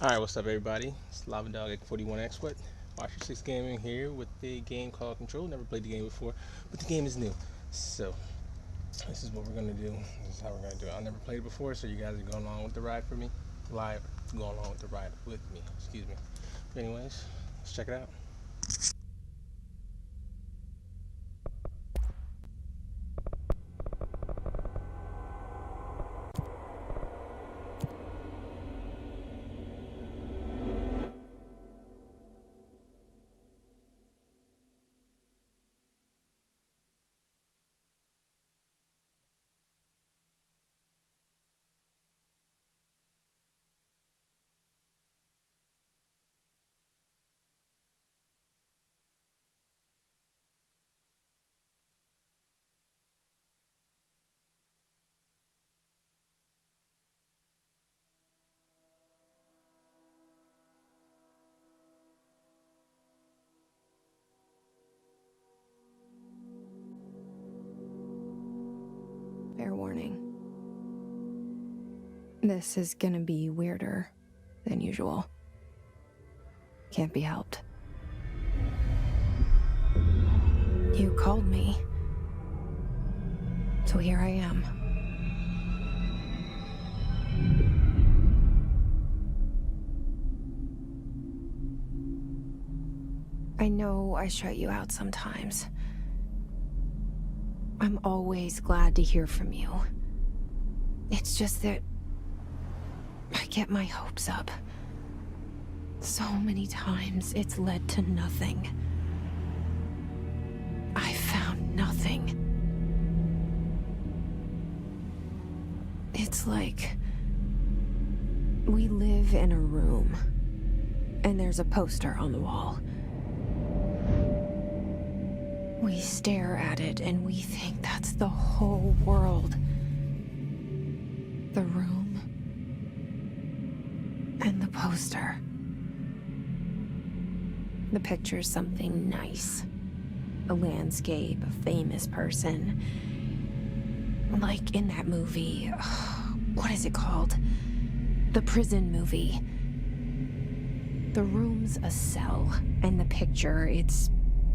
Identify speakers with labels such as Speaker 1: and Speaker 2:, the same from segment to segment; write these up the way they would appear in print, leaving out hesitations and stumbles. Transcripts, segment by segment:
Speaker 1: Alright, what's up everybody? It's Lava Dog at 41X. What? Watcher 6 Gaming here with the game called Control. Never played the game before, but the game is new. So, this is what we're gonna do. This is how we're gonna do it. I never played it before, so you guys are going along with the ride for me. Going along with the ride with me. Excuse me. But anyways, let's check it out.
Speaker 2: Fair warning. This is gonna be weirder than usual. Can't be helped. You called me. So here I am. I know I shut you out sometimes. I'm always glad to hear from you. It's just that I get my hopes up. So many times it's led to nothing. I found nothing. It's like we live in a room, and there's a poster on the wall. We stare at it and we think that's the whole world. The room and the poster. The picture's something nice. A landscape, a famous person. Like in that movie, what is it called? The prison movie. The room's a cell, and the picture, it's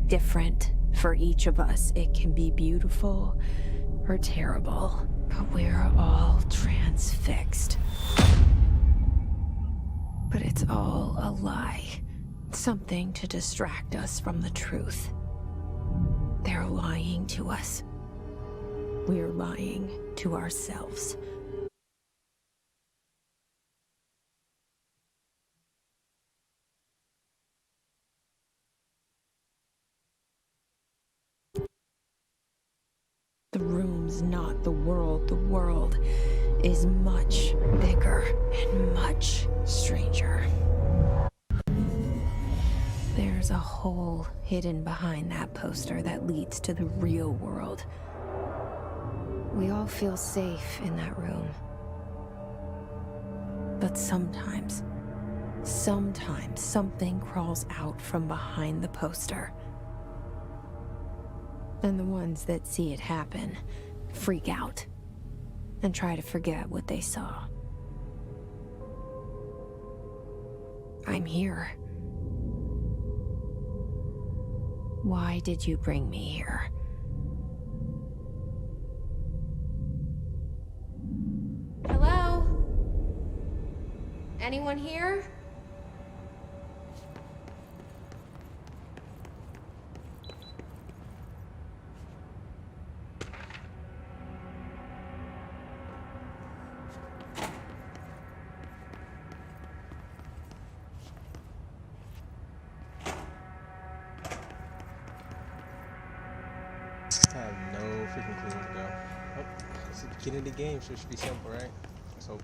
Speaker 2: different for each of us. It can be beautiful or terrible, but we're all transfixed. But it's all a lie. Something to distract us from the truth. They're lying to us. We're lying to ourselves. The room's not the world. The world is much bigger and much stranger. There's a hole hidden behind that poster that leads to the real world. We all feel safe in that room. But sometimes something crawls out from behind the poster. And the ones that see it happen freak out and try to forget what they saw. I'm here. Why did you bring me here? Hello? Anyone here?
Speaker 1: I have no freaking clue where to go. Oh, it's the beginning of the game, so it should be simple, right? Let's hope.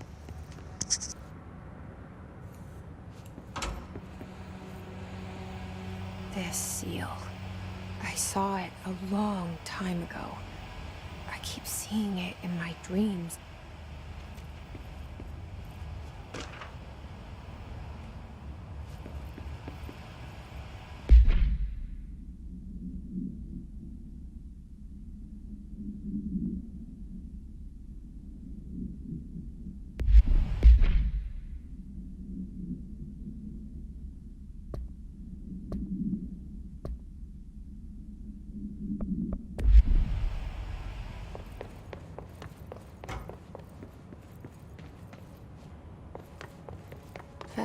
Speaker 2: This seal. I saw it a long time ago. I keep seeing it in my dreams.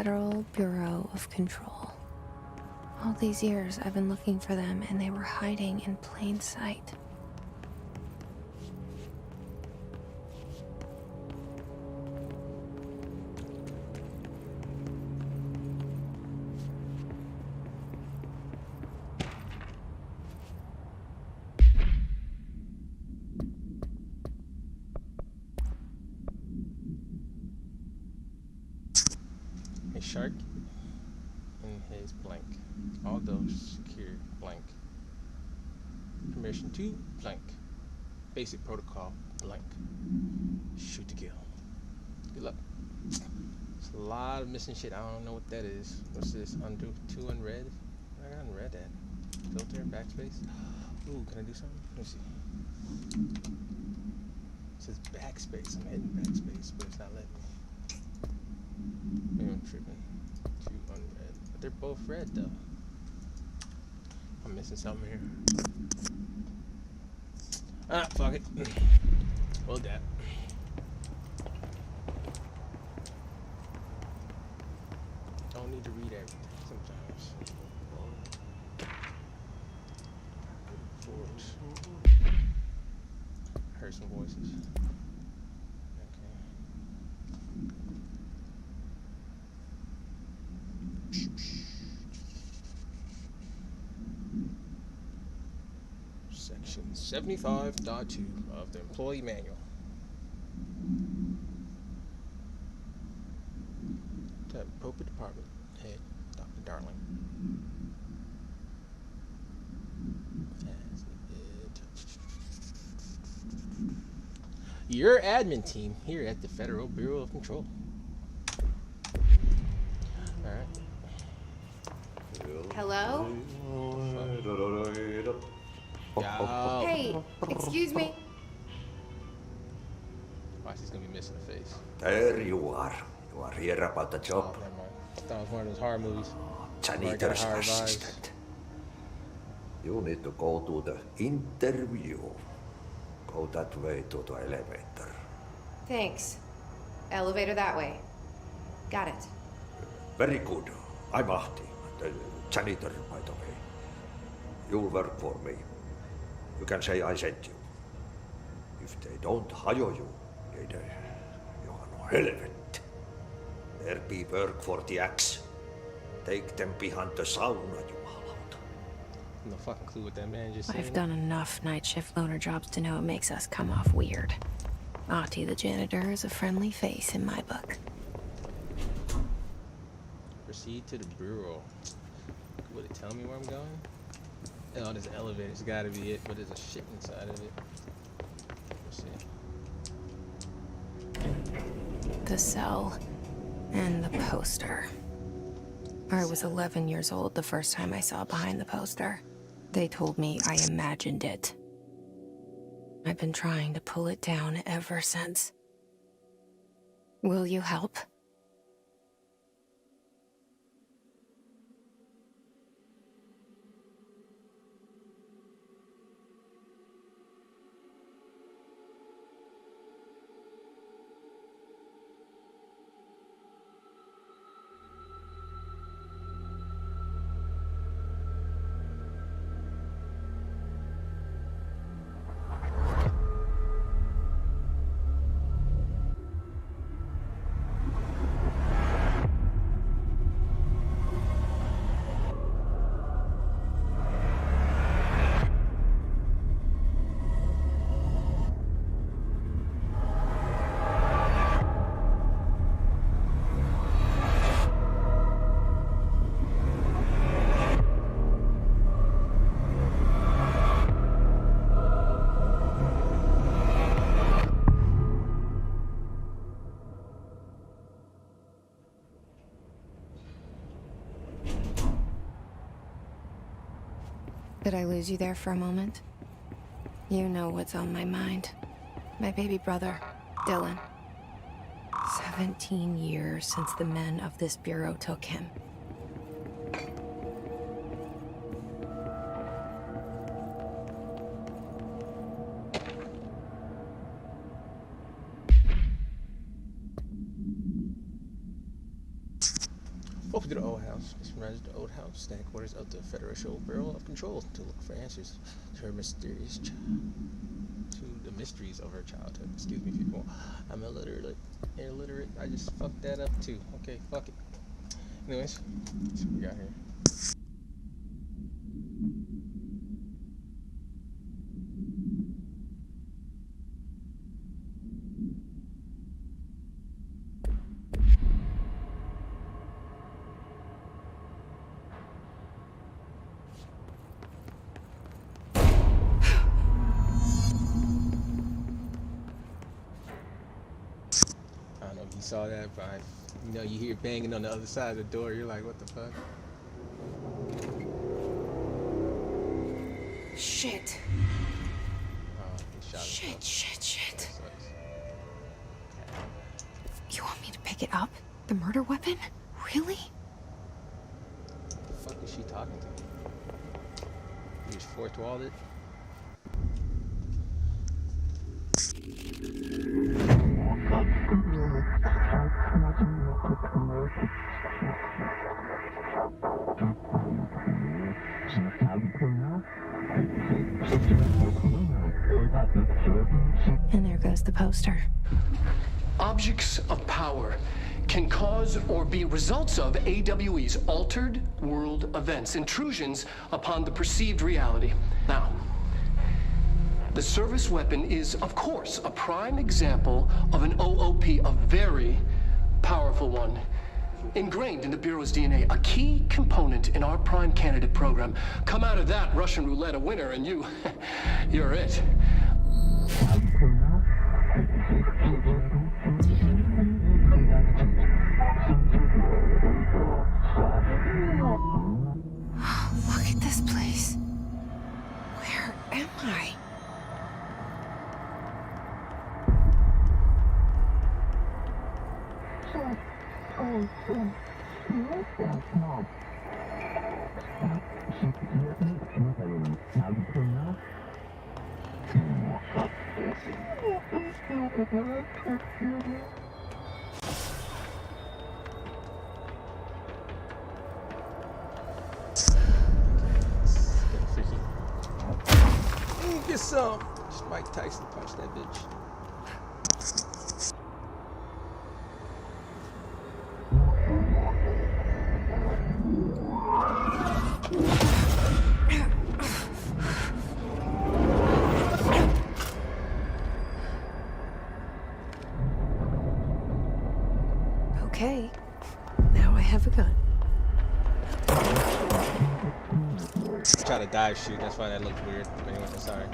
Speaker 2: Federal Bureau of Control. All these years I've been looking for them, and they were hiding in plain sight.
Speaker 1: A shark in his blank. Although secure blank. Permission to blank. Basic protocol blank. Shoot to kill. Good luck. There's a lot of missing shit. I don't know what that is. What's this? Undo two unread? I got unread that. Filter, backspace. Ooh, can I do something? Let me see. It says backspace. I'm hitting backspace, but it's not letting me. Maybe I'm tripping. Two unread. But they're both red though. I'm missing something here. Ah, fuck it. Well, that. Don't need to read everything sometimes. I heard some voices. Okay. Section 75.2 of the Employee Manual. To appropriate department head, Dr. Darling. Your admin team here at the Federal Bureau of Control. Alright.
Speaker 3: Hello?
Speaker 1: Yo.
Speaker 3: Hey, excuse me.
Speaker 1: Watch, he's gonna be missing a face.
Speaker 4: There you are. You are here about the
Speaker 1: Oh,
Speaker 4: job.
Speaker 1: never mind. I thought it was one of those horror movies.
Speaker 4: Janitor's
Speaker 1: horror vibes.
Speaker 4: assistant. You need to go to the interview. Go that way to the elevator.
Speaker 3: Thanks. Elevator that way. Got it.
Speaker 4: Very good. I'm Ahti, the janitor, by the way. You'll work for me. You can say I sent you. If they don't hire you, then you are no helvet. There be work for the axe. Take them behind the sauna, jumalauta.
Speaker 1: No fucking clue what that man just said.
Speaker 2: I've done enough night shift loner jobs to know it makes us come off weird. Ahti the janitor is a friendly face in my book.
Speaker 1: Proceed to the bureau. Would it tell me where I'm going? Oh, there's an elevator. It's gotta be it, but there's a shit inside of it. Let's see.
Speaker 2: The cell and the poster. I was 11 years old the first time I saw behind the poster. They told me I imagined it. I've been trying to pull it down ever since. Will you help? Did I lose you there for a moment? You know what's on my mind. My baby brother, Dylan. 17 years since the men of this bureau took him.
Speaker 1: Open to the old house. Miss runs the old house, the headquarters of the Federal Bureau of Control, to look for answers to her mysterious to the mysteries of her childhood. Excuse me, people. I'm illiterate. I just fucked that up too. Okay, fuck it. Anyways, let's see what we got here. I don't know if you saw that, but you hear banging on the other side of the door. You're like, what the fuck?
Speaker 2: Shit.
Speaker 1: Oh, he shot himself.
Speaker 2: Shit.
Speaker 1: That sucks.
Speaker 2: You want me to pick it up? The murder weapon? Really?
Speaker 1: What the fuck is she talking to? You just fourth walled it?
Speaker 2: And there goes the poster.
Speaker 5: Objects of power can cause or be results of AWE's altered world events, intrusions upon the perceived reality. Now, the service weapon is, of course, a prime example of an OOP, a very powerful one. Ingrained in the Bureau's DNA, a key component in our prime candidate program. Come out of that Russian roulette a winner and you're it.
Speaker 2: Look at this place. Where am I?
Speaker 1: Get some. Just Mike Tyson punch that bitch.
Speaker 2: Okay. Now I have a gun.
Speaker 1: Try to dive shoot. That's why that looked weird. But anyway, I'm sorry.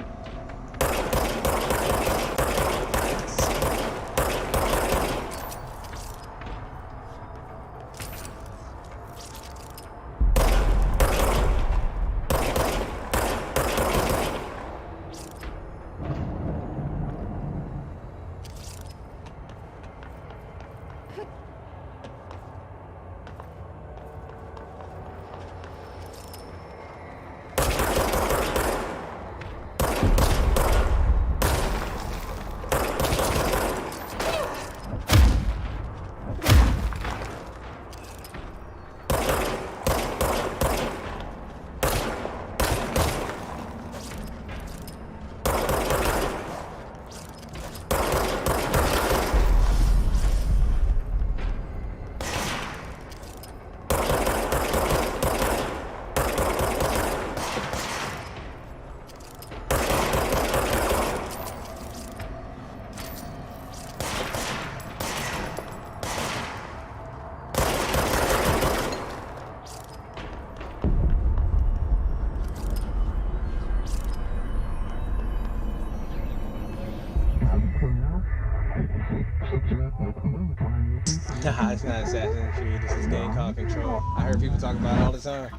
Speaker 1: Nah, it's not Assassin's Creed. This is a game called Control. I heard people talk about it all the time.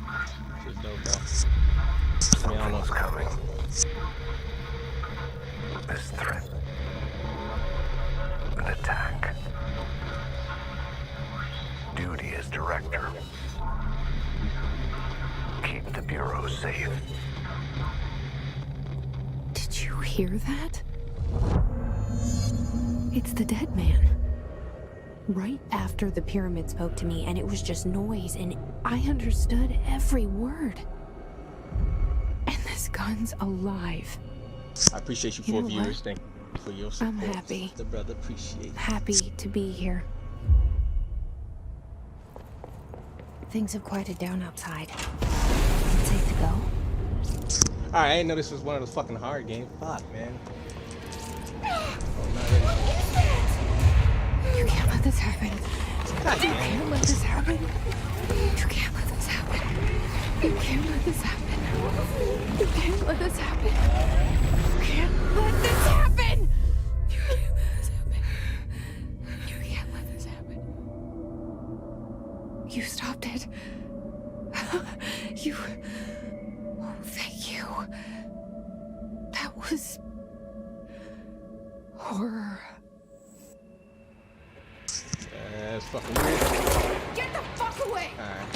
Speaker 1: Shit's dope though. I mean, I don't know what's coming.
Speaker 6: This threat. An attack. Duty as director. Keep the Bureau safe.
Speaker 2: Did you hear that? It's the dead man. right after the pyramid spoke to me, and it was just noise, and I understood every word. And this gun's alive.
Speaker 1: I appreciate you,
Speaker 2: You
Speaker 1: four
Speaker 2: know
Speaker 1: viewers.
Speaker 2: what?
Speaker 1: Thank you for your support.
Speaker 2: I'm happy.
Speaker 1: The brother appreciate.
Speaker 2: Happy to be here. Things have quieted down outside. Is it safe to go?
Speaker 1: Alright, I didn't know this was one of those fucking hard games. Fuck, man. Oh, not ready.
Speaker 2: You can't let this happen.
Speaker 1: God
Speaker 2: You
Speaker 1: damn it.
Speaker 2: can't let this happen. You can't let this happen. You can't let this happen. You can't let this happen. You can't let this happen. You can't let this happen. You can't let this happen. You stopped it. You. Oh, thank you. That was horror.
Speaker 1: That's fucking weird.
Speaker 3: Get the fuck away!
Speaker 1: Alright.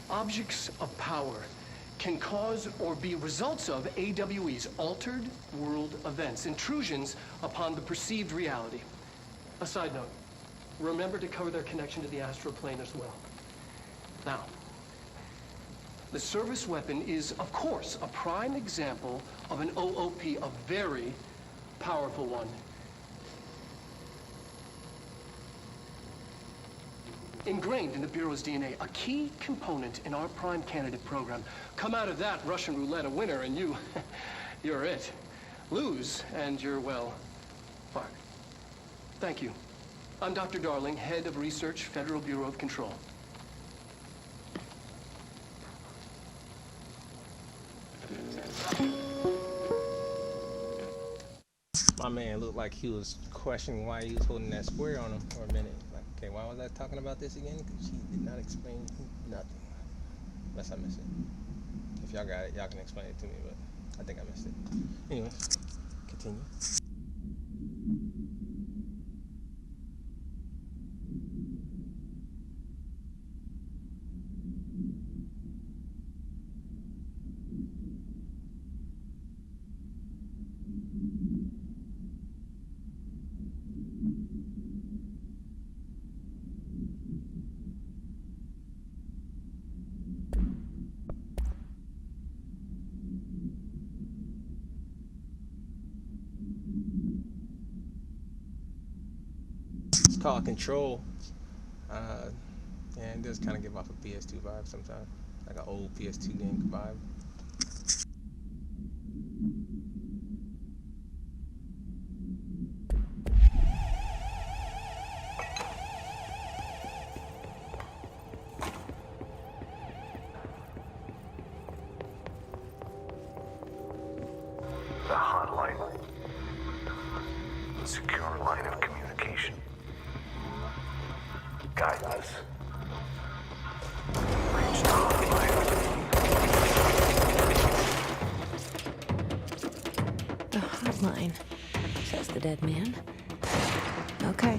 Speaker 5: Objects of power can cause or be results of AWE's altered world events, intrusions upon the perceived reality. A side note, remember to cover their connection to the astral plane as well. Now, the service weapon is, of course, a prime example of an OOP, a very powerful one. Ingrained in the Bureau's DNA, a key component in our prime candidate program. Come out of that Russian roulette a winner and you're it. Lose and you're, well, fucked. Thank you. I'm Dr. Darling, head of research, Federal Bureau of Control.
Speaker 1: My man looked like he was questioning why he was holding that square on him for a minute. Like, okay, why was I talking about this again? Because she did not explain nothing. Unless I missed it. If y'all got it, y'all can explain it to me, but I think I missed it. Anyways, continue. It's called Control. And it does kind of give off a PS2 vibe sometimes, like an old PS2 game vibe.
Speaker 6: The hotline. Secure line of communication. Guidance. Reach the hotline.
Speaker 2: The hotline, says the dead man. Okay.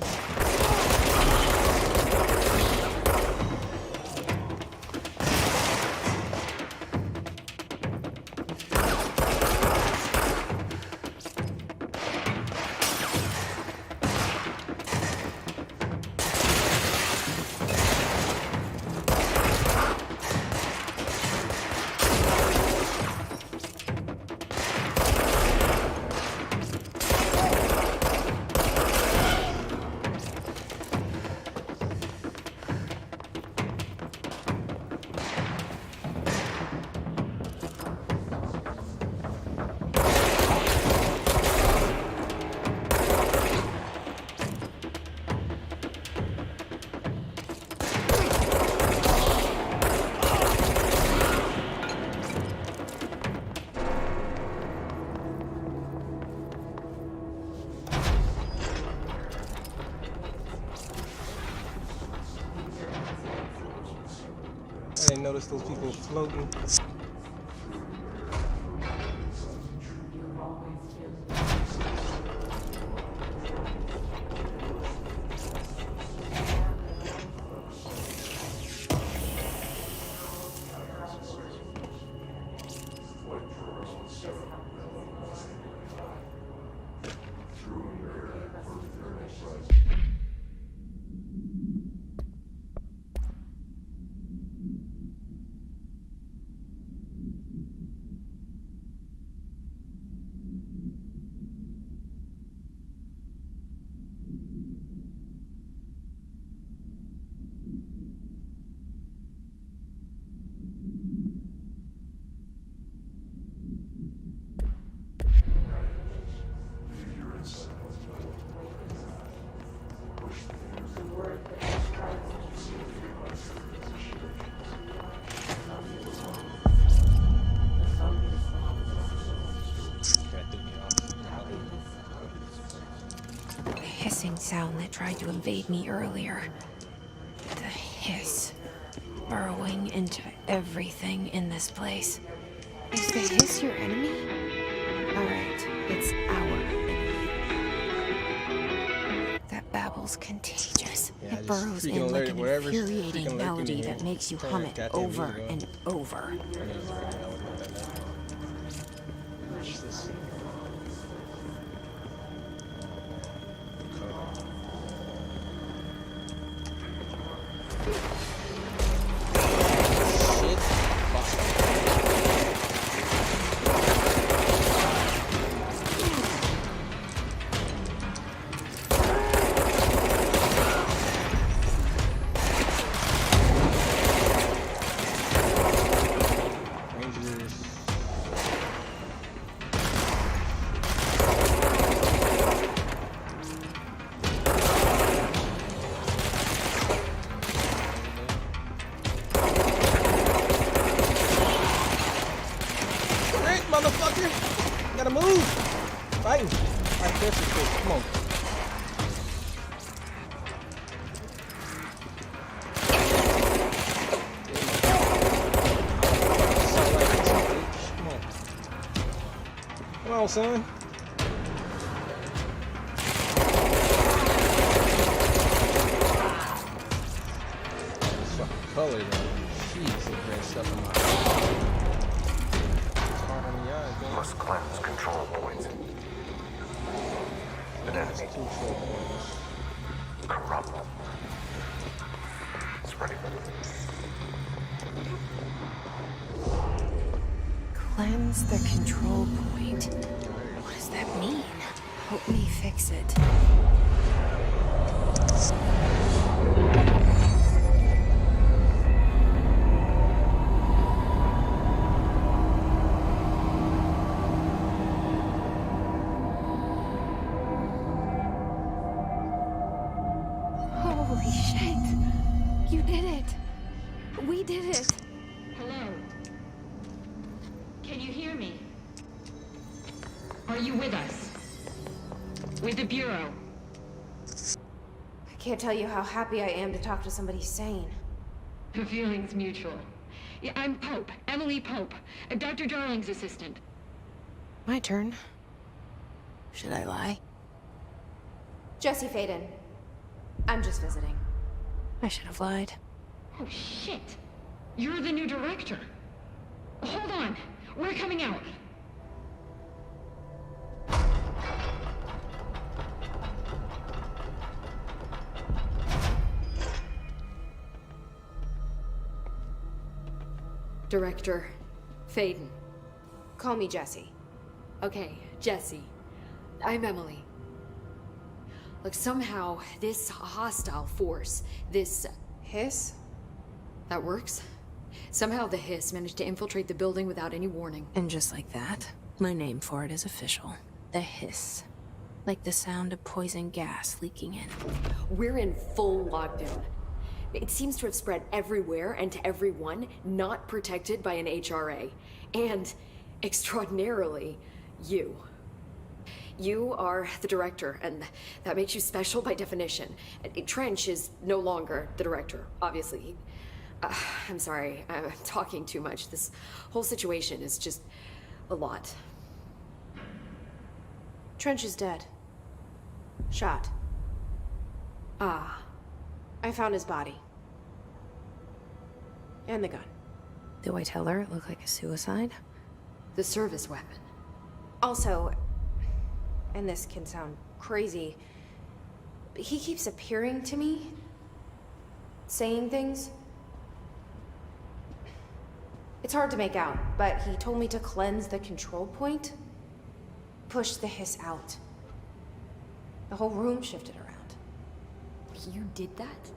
Speaker 1: I didn't notice those people floating.
Speaker 2: The hissing sound that tried to invade me earlier. The hiss. Burrowing into everything in this place. Is the hiss your enemy? Alright, it's our enemy. That babble's contagious.
Speaker 1: Yeah,
Speaker 2: It burrows in like an infuriating melody that makes you hum it over and over.
Speaker 1: What's this? Shit. Motherfucker! Gotta move! Fighting! Alright, there's your kid. Come on. Come on. Come on, son. This fucking color, though. Jeez, it brings stuff in my
Speaker 6: Must cleanse control points. An enemy. Corrupt. It's ready.
Speaker 2: Cleanse the control point. What does that mean? Help me fix it. Holy shit! You did it! We did it!
Speaker 7: Hello? Can you hear me? Are you with us? With the Bureau?
Speaker 3: I can't tell you how happy I am to talk to somebody sane.
Speaker 7: The feeling's mutual. Yeah, I'm Pope, Emily Pope, Dr. Darling's assistant.
Speaker 2: My turn. Should I lie?
Speaker 3: Jesse Faden. I'm just visiting.
Speaker 2: I should have lied.
Speaker 7: Oh, shit. You're the new director. Hold on. We're coming out.
Speaker 8: Director Faden.
Speaker 3: Call me Jesse.
Speaker 8: Okay, Jesse. I'm Emily. Look, somehow this hostile force, this...
Speaker 3: Hiss?
Speaker 8: that works? Somehow the hiss managed to infiltrate the building without any warning.
Speaker 2: And just like that, my name for it is official. The hiss. Like the sound of poison gas leaking in.
Speaker 8: We're in full lockdown. It seems to have spread everywhere and to everyone not protected by an HRA. And, extraordinarily, you. You are the director, and that makes you special by definition. Trench is no longer the director, obviously. I'm sorry, I'm talking too much. This whole situation is just a lot.
Speaker 3: Trench is dead. Shot.
Speaker 8: Ah.
Speaker 3: I found his body. And the gun.
Speaker 2: Do I tell her it looked like a suicide?
Speaker 8: The service weapon.
Speaker 3: Also, and this can sound crazy, but he keeps appearing to me, saying things. It's hard to make out, but he told me to cleanse the control point, push the hiss out. The whole room shifted around.
Speaker 8: You did that?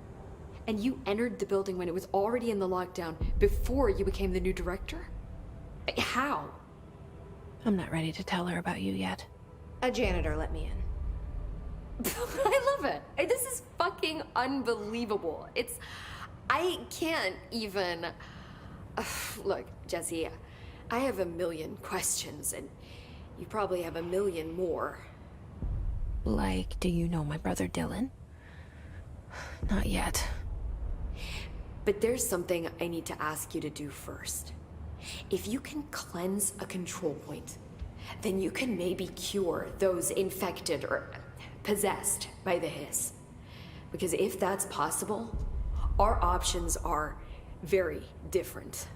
Speaker 8: And you entered the building when it was already in the lockdown, before you became the new director? How?
Speaker 2: I'm not ready to tell her about you yet.
Speaker 3: A janitor let me in.
Speaker 8: I love it. This is fucking unbelievable. I can't even... Look, Jesse, I have a million questions, and you probably have a million more.
Speaker 2: Like, do you know my brother Dylan? Not yet.
Speaker 8: But there's something I need to ask you to do first. If you can cleanse a control point, then you can maybe cure those infected or possessed by the hiss. Because if that's possible, our options are very different.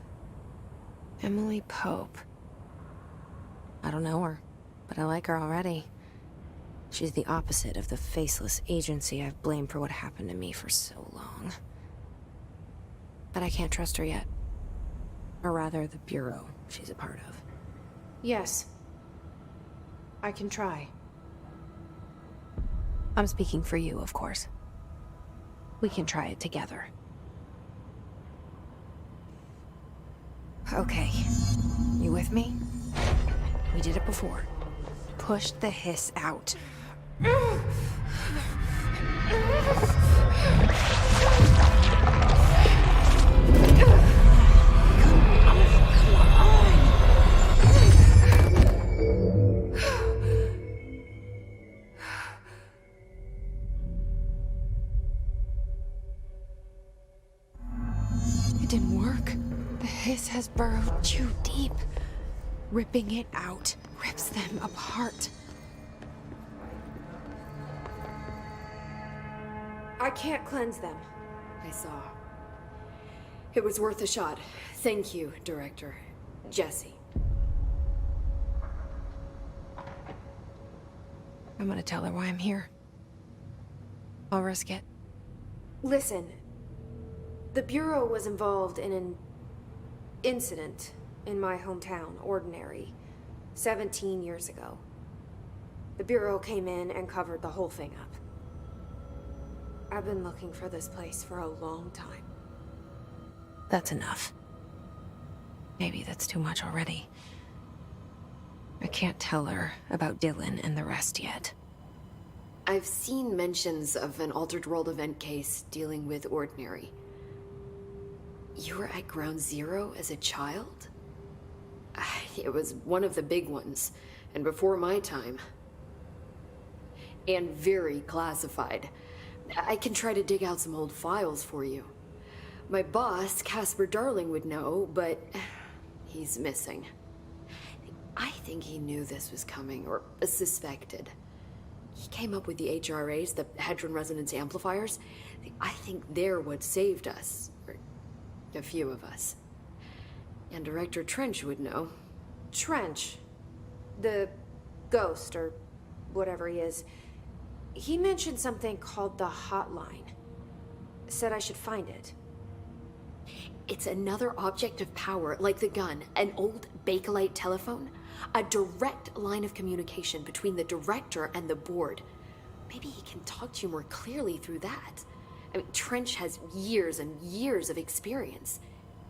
Speaker 2: Emily Pope. I don't know her, but I like her already. She's the opposite of the faceless agency I've blamed for what happened to me for so long. But I can't trust her yet. Or rather, the bureau she's a part of.
Speaker 3: Yes. I can try.
Speaker 2: I'm speaking for you, of course. We can try it together. Okay. You with me? We did it before. Push the hiss out. It didn't work. The hiss has burrowed too deep. Ripping it out rips them apart.
Speaker 3: I can't cleanse them.
Speaker 8: I saw. It was worth a shot. Thank you, Director. Jesse.
Speaker 2: I'm gonna tell her why I'm here. I'll risk it.
Speaker 3: Listen, the Bureau was involved in an incident in my hometown, Ordinary, 17 years ago. The Bureau came in and covered the whole thing up. I've been looking for this place for a long time.
Speaker 2: That's enough. Maybe that's too much already. I can't tell her about Dylan and the rest yet.
Speaker 8: I've seen mentions of an Altered World event case dealing with Ordinary. You were at Ground Zero as a child? It was one of the big ones, and before my time. And very classified. I can try to dig out some old files for you. My boss, Casper Darling, would know, but he's missing. I think he knew this was coming, or suspected. He came up with the HRAs, the Hadron Resonance Amplifiers. I think they're what saved us, or a few of us. And Director Trench would know.
Speaker 3: Trench, the ghost, or whatever he is, he mentioned something called the Hotline. Said I should find it.
Speaker 8: It's another object of power, like the gun, an old Bakelite telephone. A direct line of communication between the director and the board. Maybe he can talk to you more clearly through that. I mean, Trench has years and years of experience.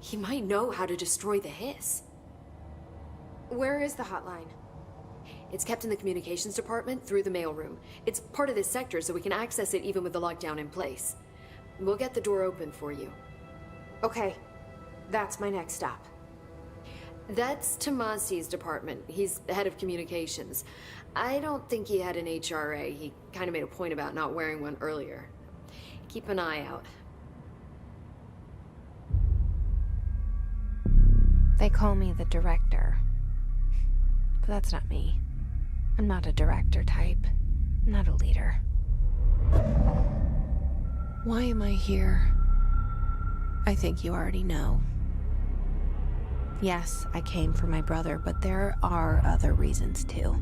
Speaker 8: He might know how to destroy the hiss.
Speaker 3: Where is the hotline?
Speaker 8: It's kept in the communications department through the mailroom. It's part of this sector, so we can access it even with the lockdown in place. We'll get the door open for you.
Speaker 3: Okay, that's my next stop.
Speaker 8: That's Tomasi's department. He's the head of communications. I don't think he had an HRA. He kind of made a point about not wearing one earlier. Keep an eye out.
Speaker 2: They call me the director. But that's not me. I'm not a director type. I'm not a leader. Why am I here? I think you already know. Yes, I came for my brother, but there are other reasons too.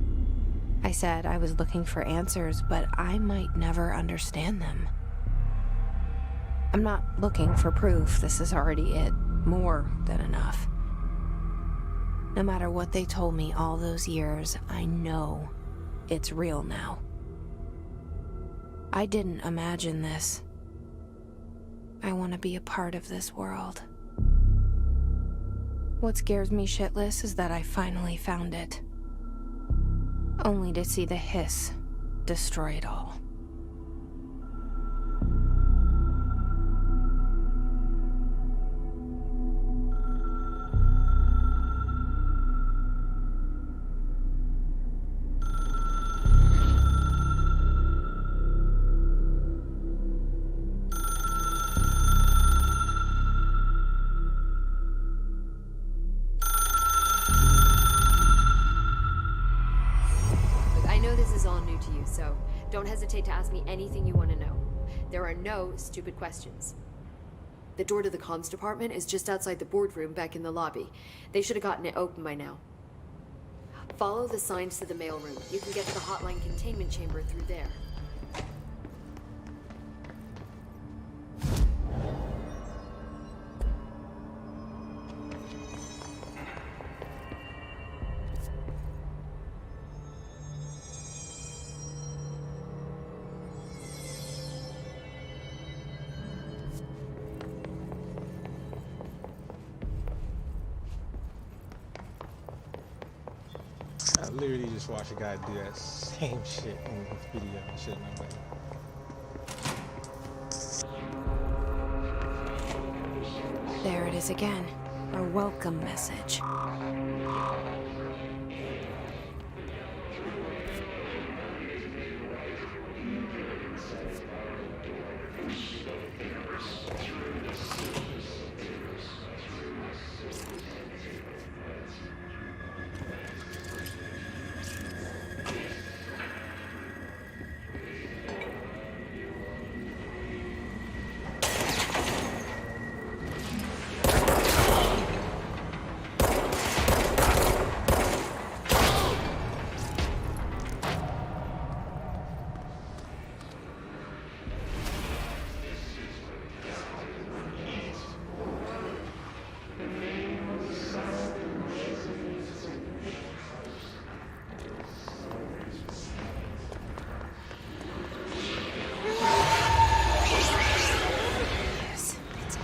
Speaker 2: I said I was looking for answers, but I might never understand them. I'm not looking for proof. This is already it. More than enough. No matter what they told me all those years, I know it's real now. I didn't imagine this. I want to be a part of this world. What scares me shitless is that I finally found it. Only to see the hiss destroy it all.
Speaker 8: So don't hesitate to ask me anything you want to know. There are no stupid questions. The door to the comms department is just outside the boardroom back in the lobby. They should have gotten it open by now. Follow the signs to the mailroom. You can get to the hotline containment chamber through there.
Speaker 1: I literally just watched a guy do that same shit in the video. I should have known better.
Speaker 2: There it is again. A welcome message.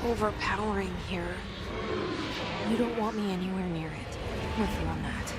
Speaker 2: Overpowering here. You don't want me anywhere near it. I'm with you on that.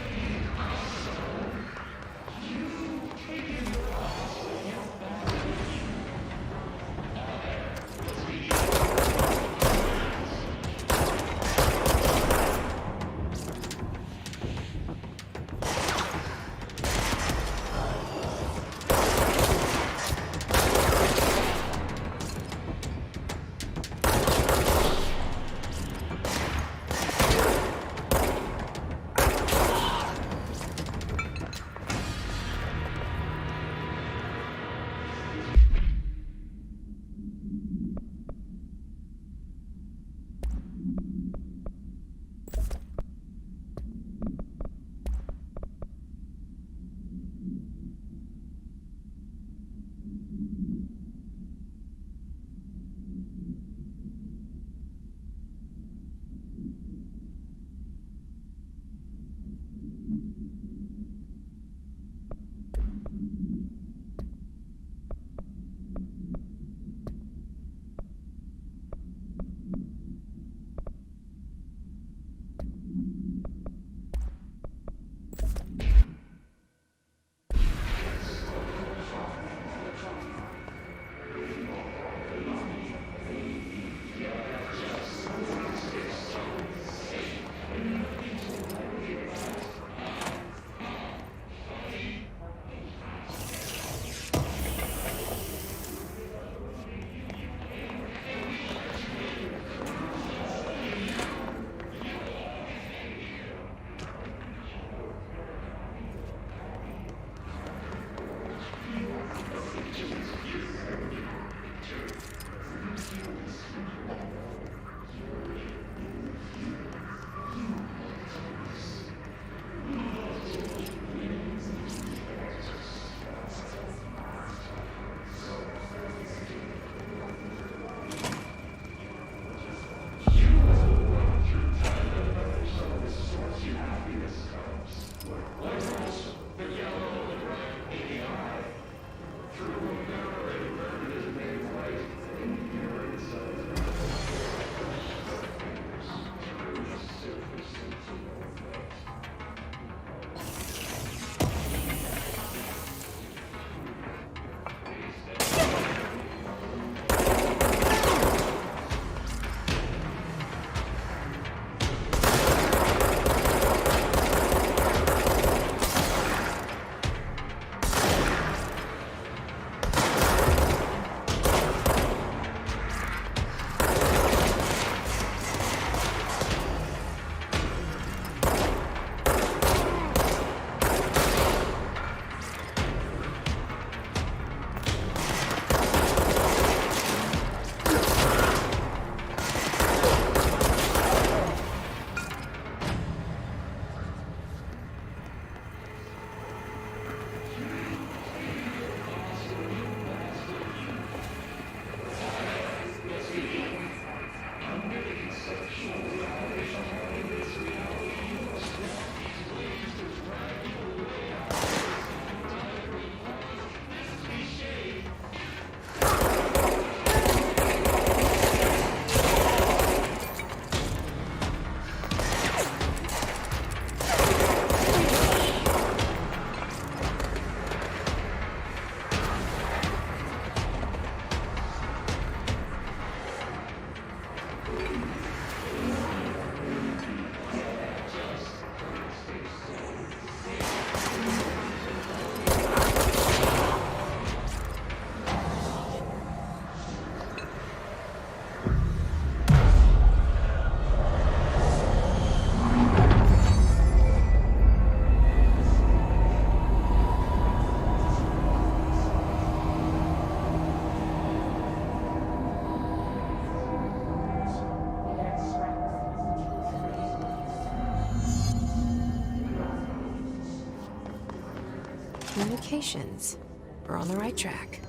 Speaker 2: Communications. We're on the right track.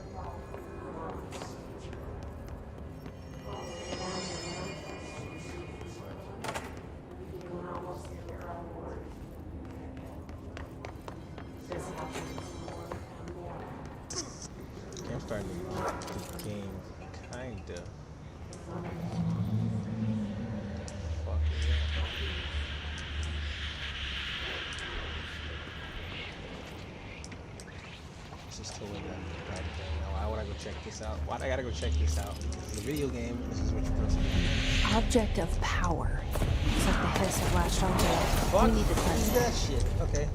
Speaker 1: I'm starting to get the game kinda fucking up. This is totally not the right thing. Now, why would I go check this out? Why'd I gotta go check this out? This is a video game. This is what you're supposed to do.
Speaker 2: Object of power. It's like the heads have latched onto it.
Speaker 1: Fuck,
Speaker 2: We need to touch
Speaker 1: use
Speaker 2: it.
Speaker 1: that shit. Okay.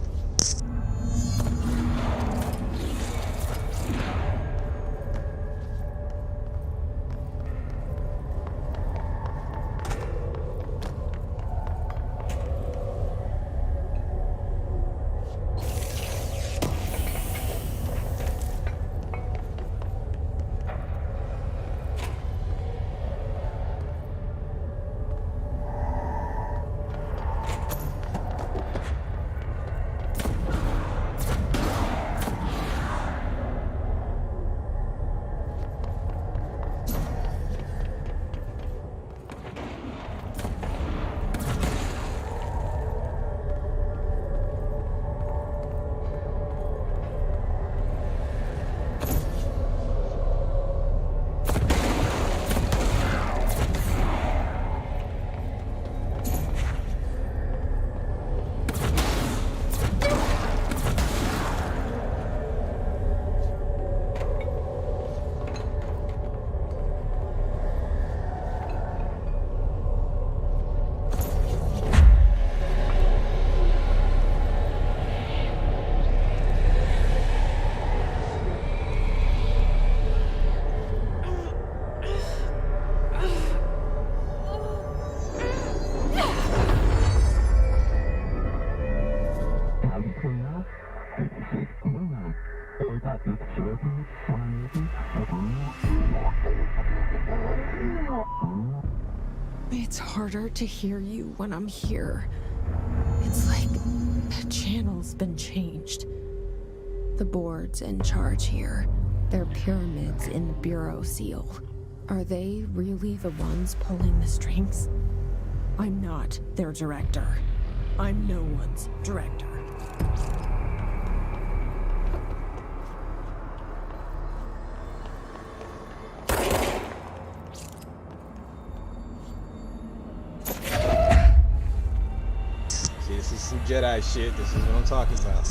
Speaker 2: It's harder to hear you when I'm here. It's like the channel's been changed. The board's in charge here. They're pyramids in the Bureau seal. Are they really the ones pulling the strings? I'm not their director. I'm no one's director.
Speaker 1: See, this is some Jedi shit. This is what I'm talking about.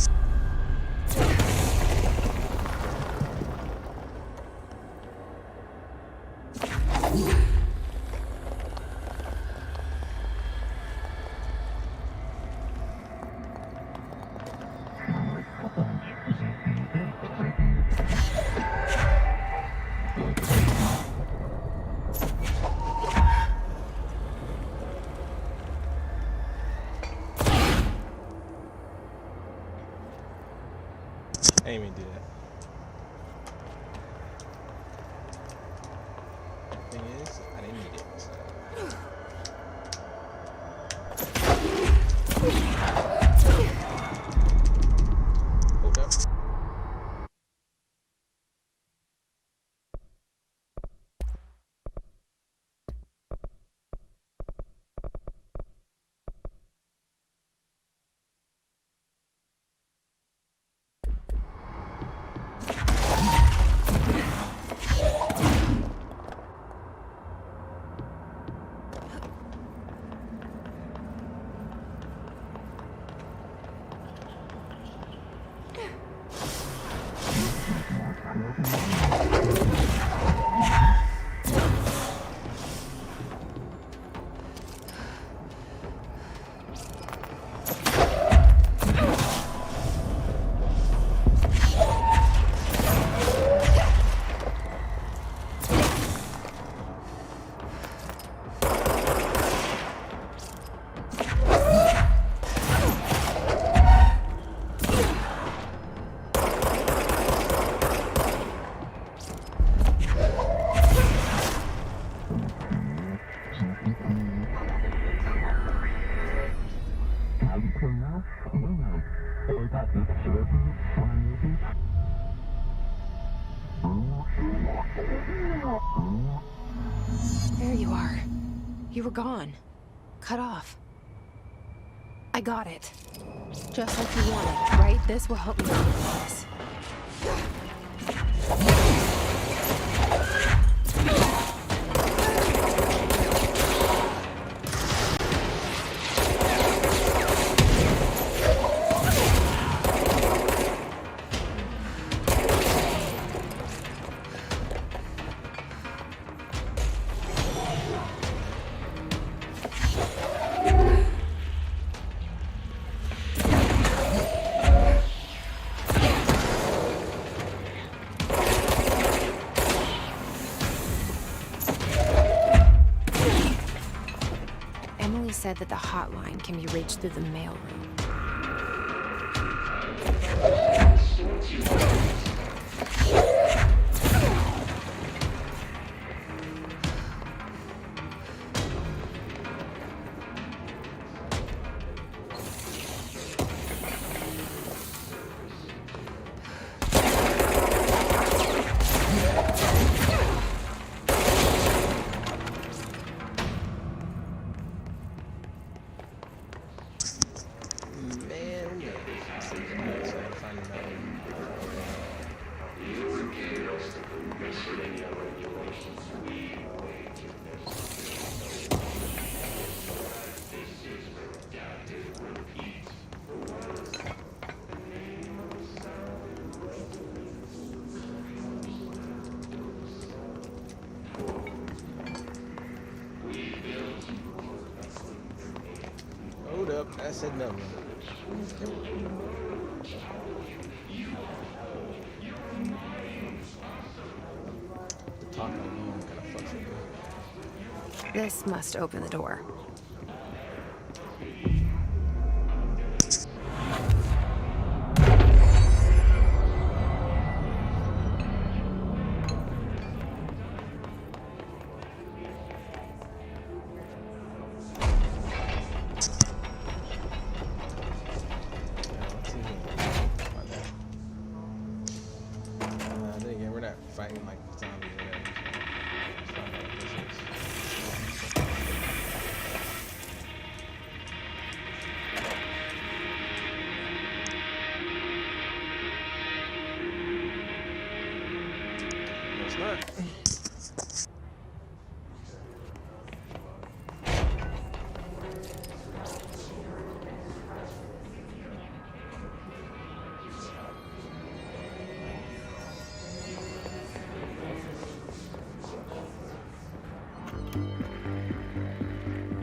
Speaker 1: I didn't even do that. Thing is, I didn't need it. Hold up.
Speaker 2: There you are. You were gone. Cut off. I got it. Just like you wanted, right? This will help me get this. Emily said that the hotline can be reached through the mailroom.
Speaker 1: Hold up, I said no. The talk alone kind of fucks with me.
Speaker 2: This must open the door.
Speaker 1: Then again, we're not fighting like zombies or whatever. So it's not like this is. No, it's not.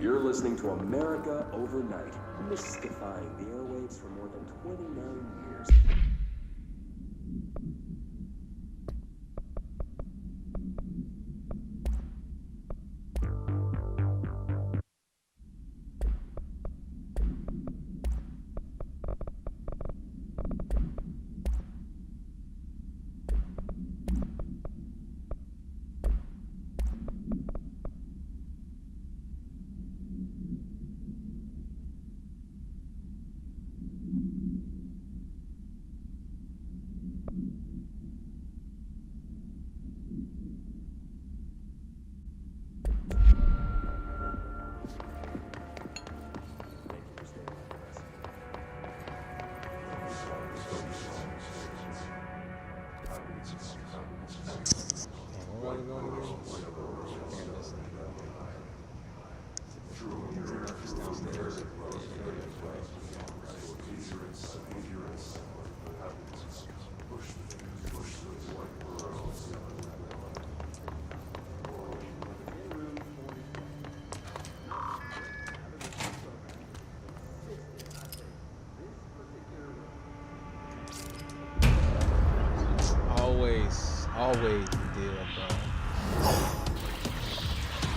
Speaker 9: You're listening to America Overnight, mystifying the airwaves for more than 29 years.
Speaker 1: Where are we going again? Yeah, listen, it's downstairs. Always the deal, bro.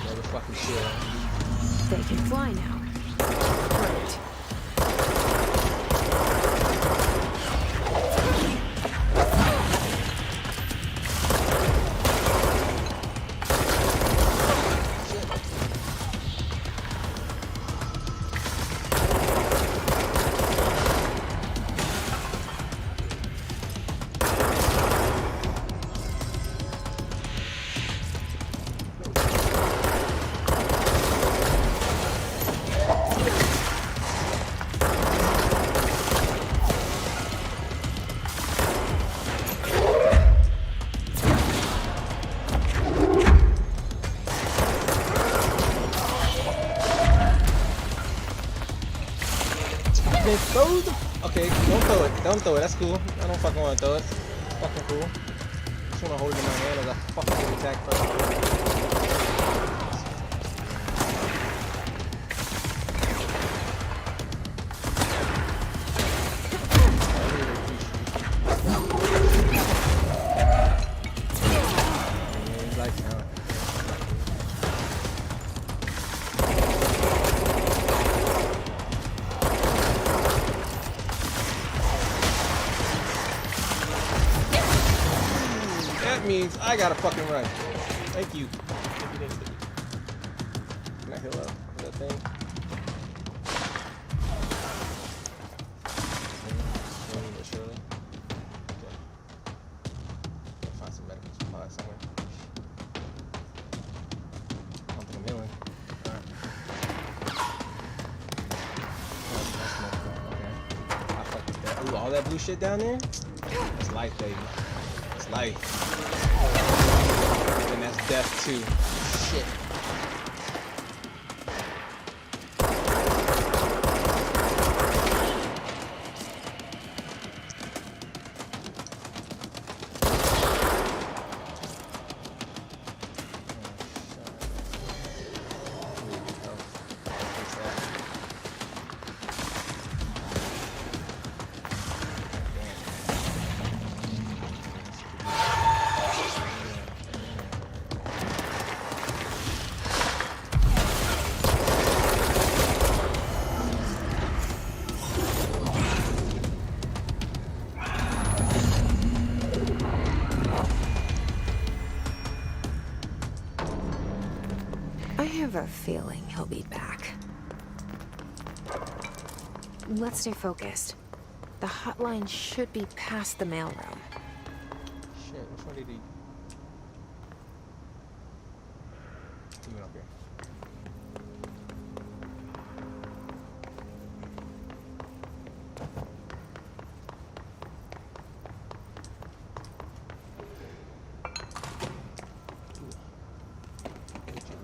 Speaker 1: Never fucking chill.
Speaker 2: They can fly now. Great.
Speaker 1: Then throw the. Okay, don't throw it. Don't throw it. That's cool. I don't fucking want to throw it. Fucking cool. Just want to hold it in my hand as I fucking get attacked first. Means I gotta fucking run. Thank you. Can I heal up that thing? Surely. Okay. Find some medical supplies somewhere. I don't think I'm healing. Alright. I fucked with that. Ooh, all that blue shit down there? It's life, baby. It's life. And that's death too. Shit.
Speaker 2: I have a feeling he'll be back. Let's stay focused. The hotline should be past the mailroom.
Speaker 1: Shit, which one did he? He went up here.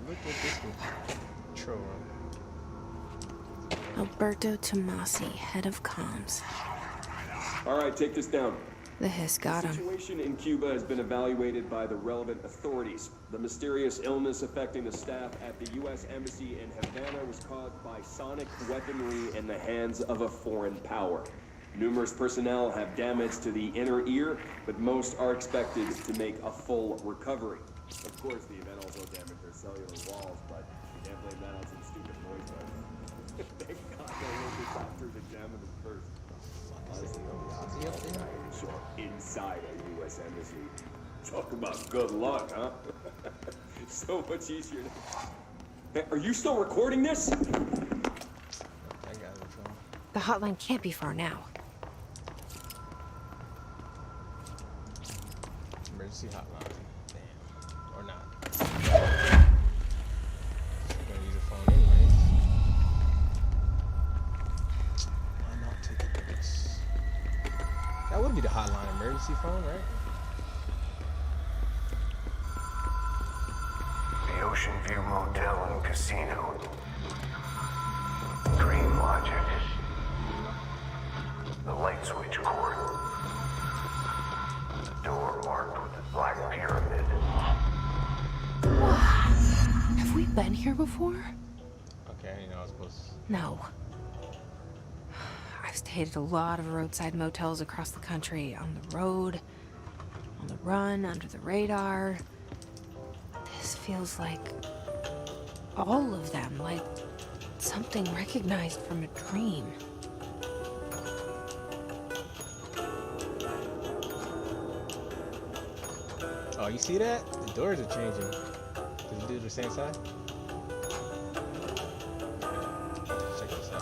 Speaker 1: Look at this control room.
Speaker 2: Alberto Tomasi, head of comms.
Speaker 9: All right, take this down.
Speaker 2: The hiss got
Speaker 9: The
Speaker 2: him.
Speaker 9: situation in Cuba has been evaluated by the relevant authorities. The mysterious illness affecting the staff at the U.S. Embassy in Havana was caused by sonic weaponry in the hands of a foreign power. Numerous personnel have damage to the inner ear, but most are expected to make a full recovery. Of course, the event also damaged their cellular walls, but you can't blame that on some stupid noise waves. Thank God the local doctors examined them first. Honestly, inside a U.S. embassy. Talk about good luck, huh? So much easier. Hey, are you still recording this?
Speaker 1: I got it.
Speaker 2: The hotline can't be far now.
Speaker 1: Emergency hotline. Damn. Or not. I'm gonna use a phone anyways. Why not take a risk? That would be the hotline emergency phone, right?
Speaker 6: The Ocean View Motel and Casino. Dream Logic. The light switch cord. The door marked with the black pyramid.
Speaker 2: Have we been here before?
Speaker 1: Okay, you know I was supposed to.
Speaker 2: No. I've stayed at a lot of roadside motels across the country, on the road, on the run, under the radar. This feels like all of them, like something recognized from a dream.
Speaker 1: Oh, you see that? The doors are changing. Does it do the same side? Check this out.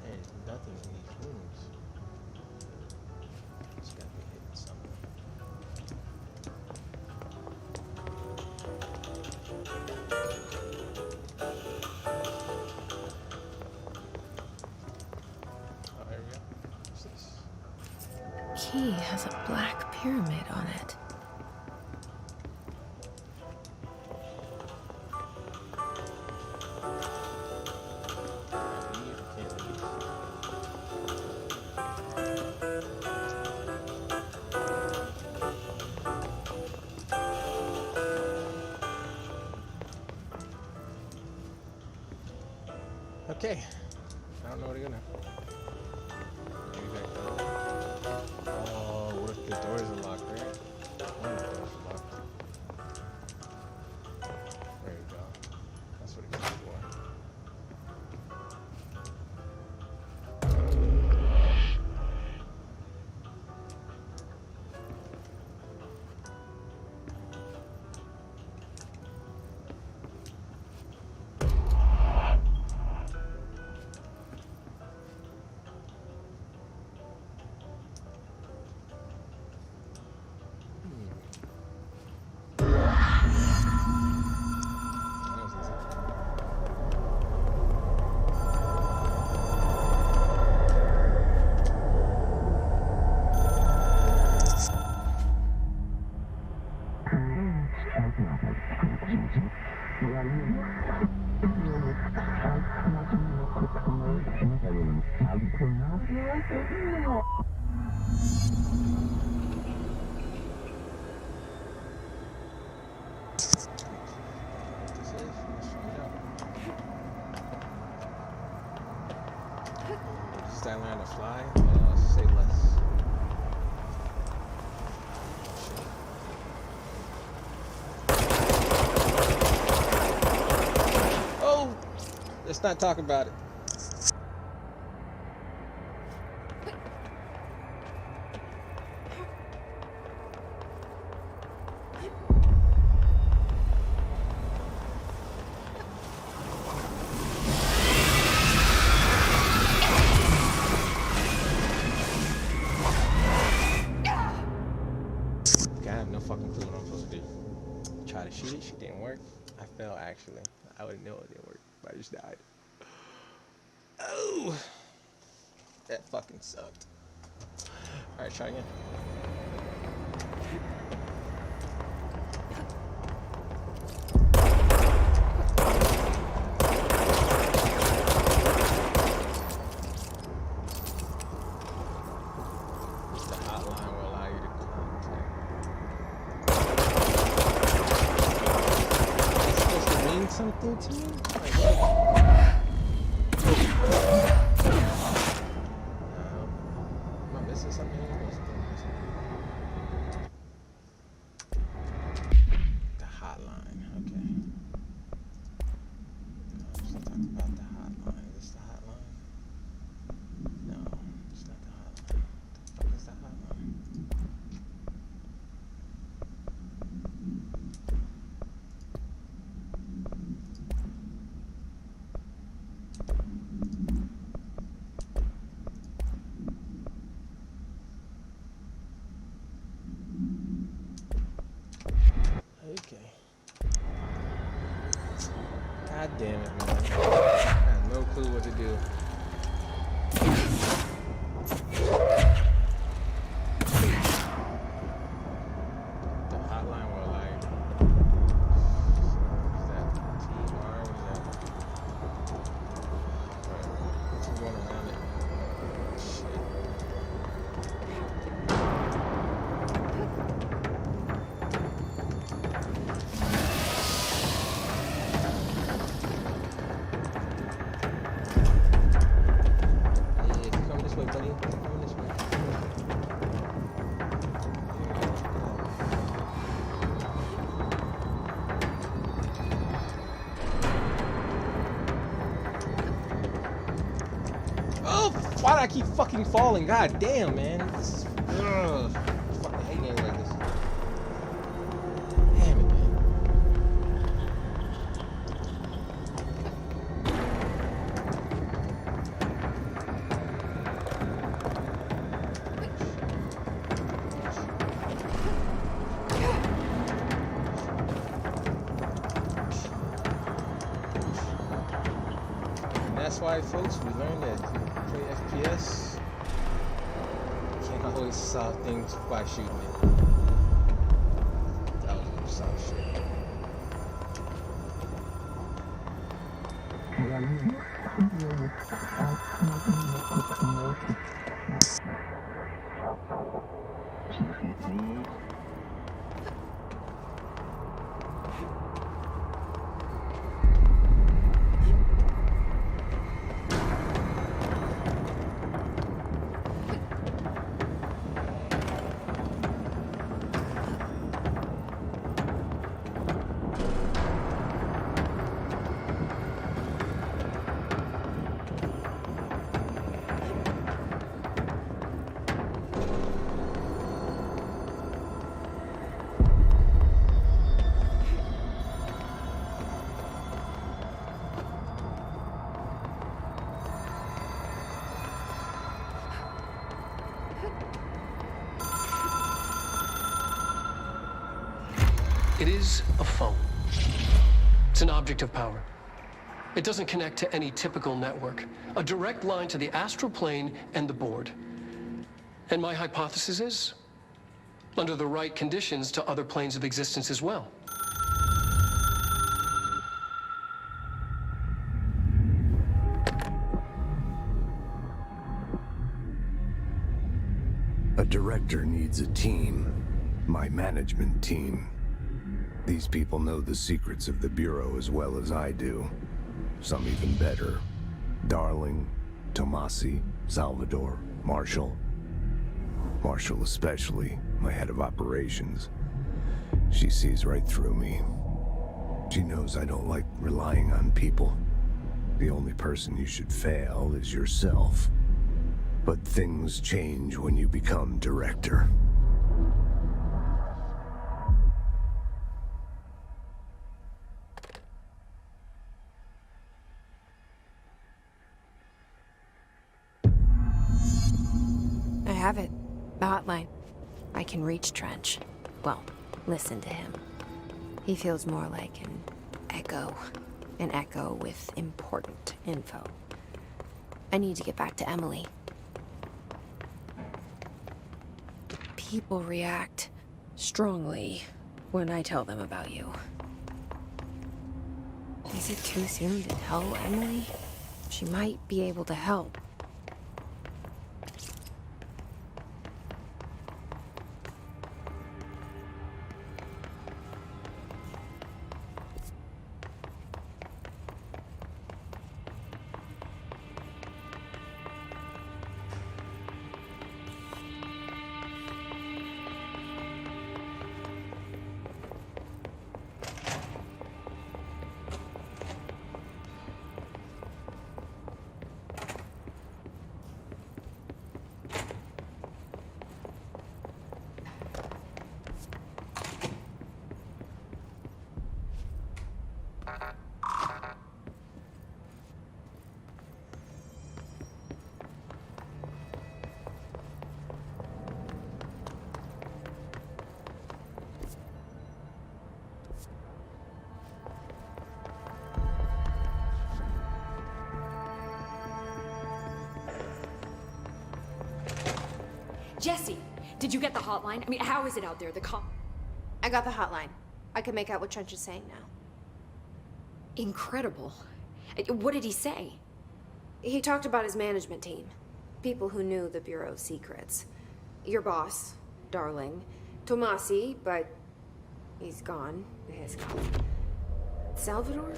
Speaker 1: There's nothing in these rooms. It's gotta be hidden somewhere.
Speaker 2: key has a black pyramid on it.
Speaker 1: Okay, I don't know where to go now. Oh, what if the doors are locked, right? One of the doors are locked. There you go. That's what it came for. Just I learn to fly, say less. Oh, let's not talk about it. I have no fucking clue what I'm supposed to do. Try to shoot it, shit didn't work. I fell actually. I wouldn't know it didn't work, but I just died. Oh, that fucking sucked. Alright, try again. The hotline will allow you to contact. It's supposed to mean something to me? Like what? Am I missing something here? What's the hotline? Okay. Let's talk about the hotline. Is this the hotline? No, it's not the hotline. What the fuck is the hotline? Okay. God damn it, man. I have no clue what to do. The hotline will like. Is that TR? What is that? Right. I'm going around it. Shit. Hey, come this way, buddy. Come this way. Oh, why do I keep fucking falling? God damn, man. This is, ugh. I fucking hate games like this. Damn it, man. And that's why, folks, we learned that play FPS, you can't I always saw things by shooting it. That was some soft shit.
Speaker 5: It is a phone. It's an object of power. It doesn't connect to any typical network. A direct line to the astral plane and the board. And my hypothesis is, under the right conditions, to other planes of existence as well.
Speaker 10: A director needs a team. My management team. These people know the secrets of the Bureau as well as I do. Some even better. Darling, Tomasi, Salvador, Marshall. Marshall especially, my head of operations. She sees right through me. She knows I don't like relying on people. The only person you should fail is yourself. But things change when you become director.
Speaker 2: I have it. The hotline. I can reach Trench. Well, listen to him. He feels more like an echo. An echo with important info. I need to get back to Emily. People react strongly when I tell them about you. Is it too soon to tell Emily? She might be able to help.
Speaker 8: Jesse, did you get the hotline? I mean, how is it out there? The cop.
Speaker 3: I got the hotline. I can make out what Trench is saying now.
Speaker 8: Incredible. What did he say?
Speaker 3: He talked about his management team. People who knew the Bureau's secrets. Your boss, Darling. Tomasi, but he's gone. He's gone. Salvador?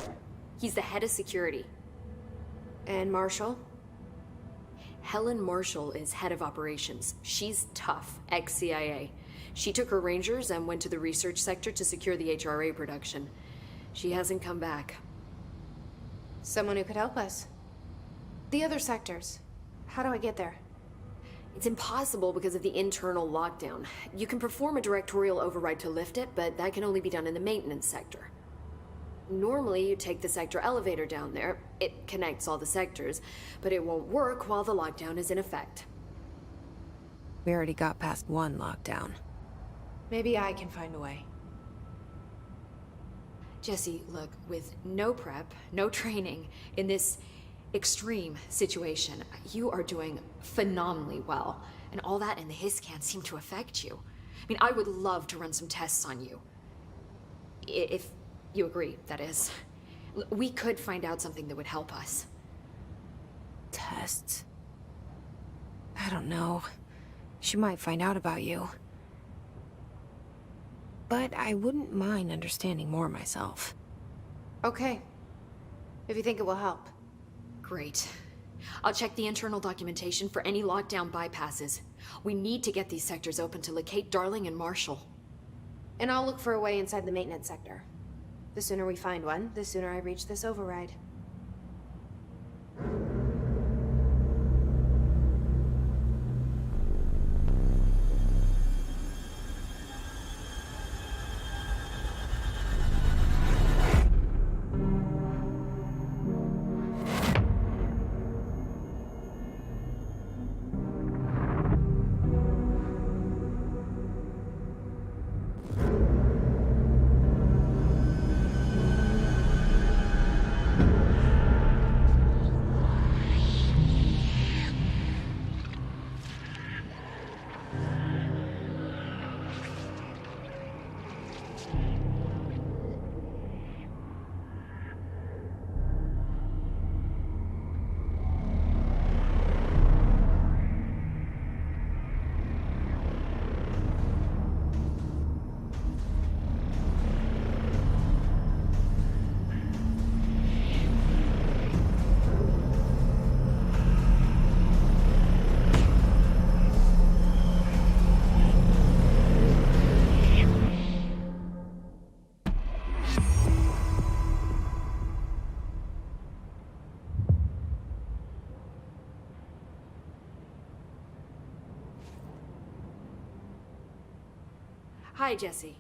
Speaker 8: He's the head of security.
Speaker 3: And Marshall?
Speaker 8: Helen Marshall is head of operations. She's tough, ex-CIA. She took her Rangers and went to the research sector to secure the HRA production. She hasn't come back.
Speaker 3: Someone who could help us. The other sectors. How do I get there?
Speaker 8: It's impossible because of the internal lockdown. You can perform a directorial override to lift it, but that can only be done in the maintenance sector. Normally, you take the sector elevator down there. It connects all the sectors, but it won't work while the lockdown is in effect.
Speaker 2: We already got past one lockdown.
Speaker 3: Maybe I can find a way.
Speaker 8: Jesse, look, with no prep, no training, in this extreme situation, you are doing phenomenally well. And all that in the hiss can't seem to affect you. I mean, I would love to run some tests on you. If you agree, that is. We could find out something that would help us.
Speaker 2: Tests? I don't know. She might find out about you. But I wouldn't mind understanding more myself.
Speaker 3: Okay. If you think it will help.
Speaker 8: Great. I'll check the internal documentation for any lockdown bypasses. We need to get these sectors open to locate Darling and Marshall.
Speaker 3: And I'll look for a way inside the maintenance sector. The sooner we find one, the sooner I reach this override.
Speaker 8: Hi, Jesse.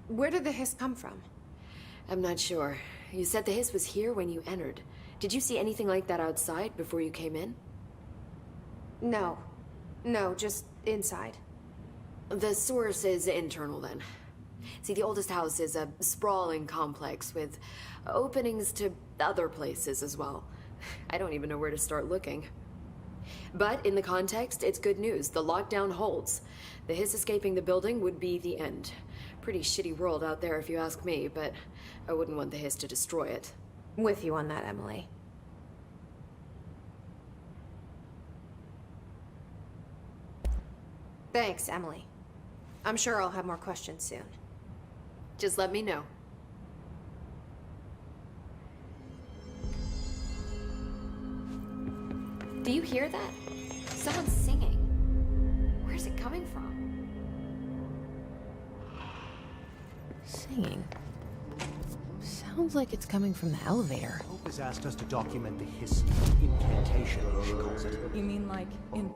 Speaker 3: Where did the hiss come from?
Speaker 8: I'm not sure. You said the hiss was here when you entered. Did you see anything like that outside before you came in?
Speaker 3: No. No, just inside.
Speaker 8: The source is internal, then. See, the oldest house is a sprawling complex with openings to other places as well. I don't even know where to start looking. But in the context, it's good news. The lockdown holds. The hiss escaping the building would be the end. Pretty shitty world out there if you ask me, but I wouldn't want the hiss to destroy it.
Speaker 3: With you on that, Emily. Thanks, Emily. I'm sure I'll have more questions soon.
Speaker 8: Just let me know. Do you hear that? Someone's singing. Where's it coming from?
Speaker 2: Singing? Sounds like it's coming from the elevator.
Speaker 11: Hope has asked us to document the hiss incantation, she calls it.
Speaker 12: You mean like in...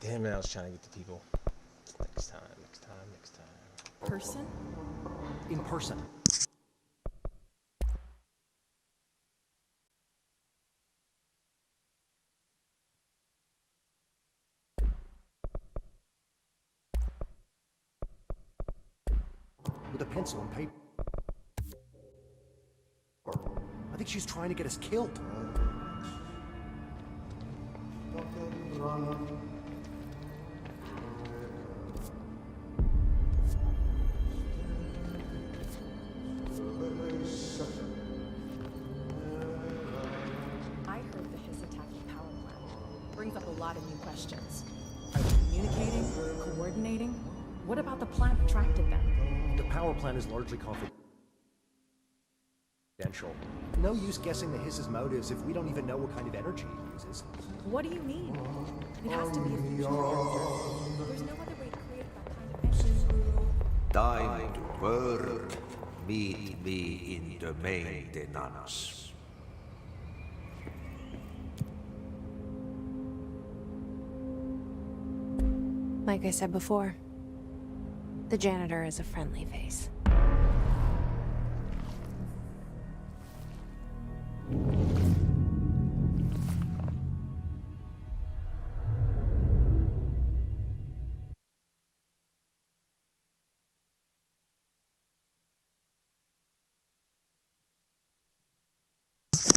Speaker 1: Damn it, I was trying to get the people. Next time, next time, next time.
Speaker 12: person?
Speaker 11: In person. With a pencil and paper. I think she's trying to get us killed.
Speaker 12: I heard the hiss attacked the power plant. Brings up a lot of new questions. Are they communicating? Coordinating? What about the plant attracted them?
Speaker 11: The power plant is largely confidential. No use guessing the hiss's motives if we don't even know what kind of energy it uses.
Speaker 12: What do you mean? It has to be a fusion reactor. There's no other way to create that kind of energy.
Speaker 4: Time to work. Meet me in the maintenance.
Speaker 2: Like I said before, the janitor is a friendly face.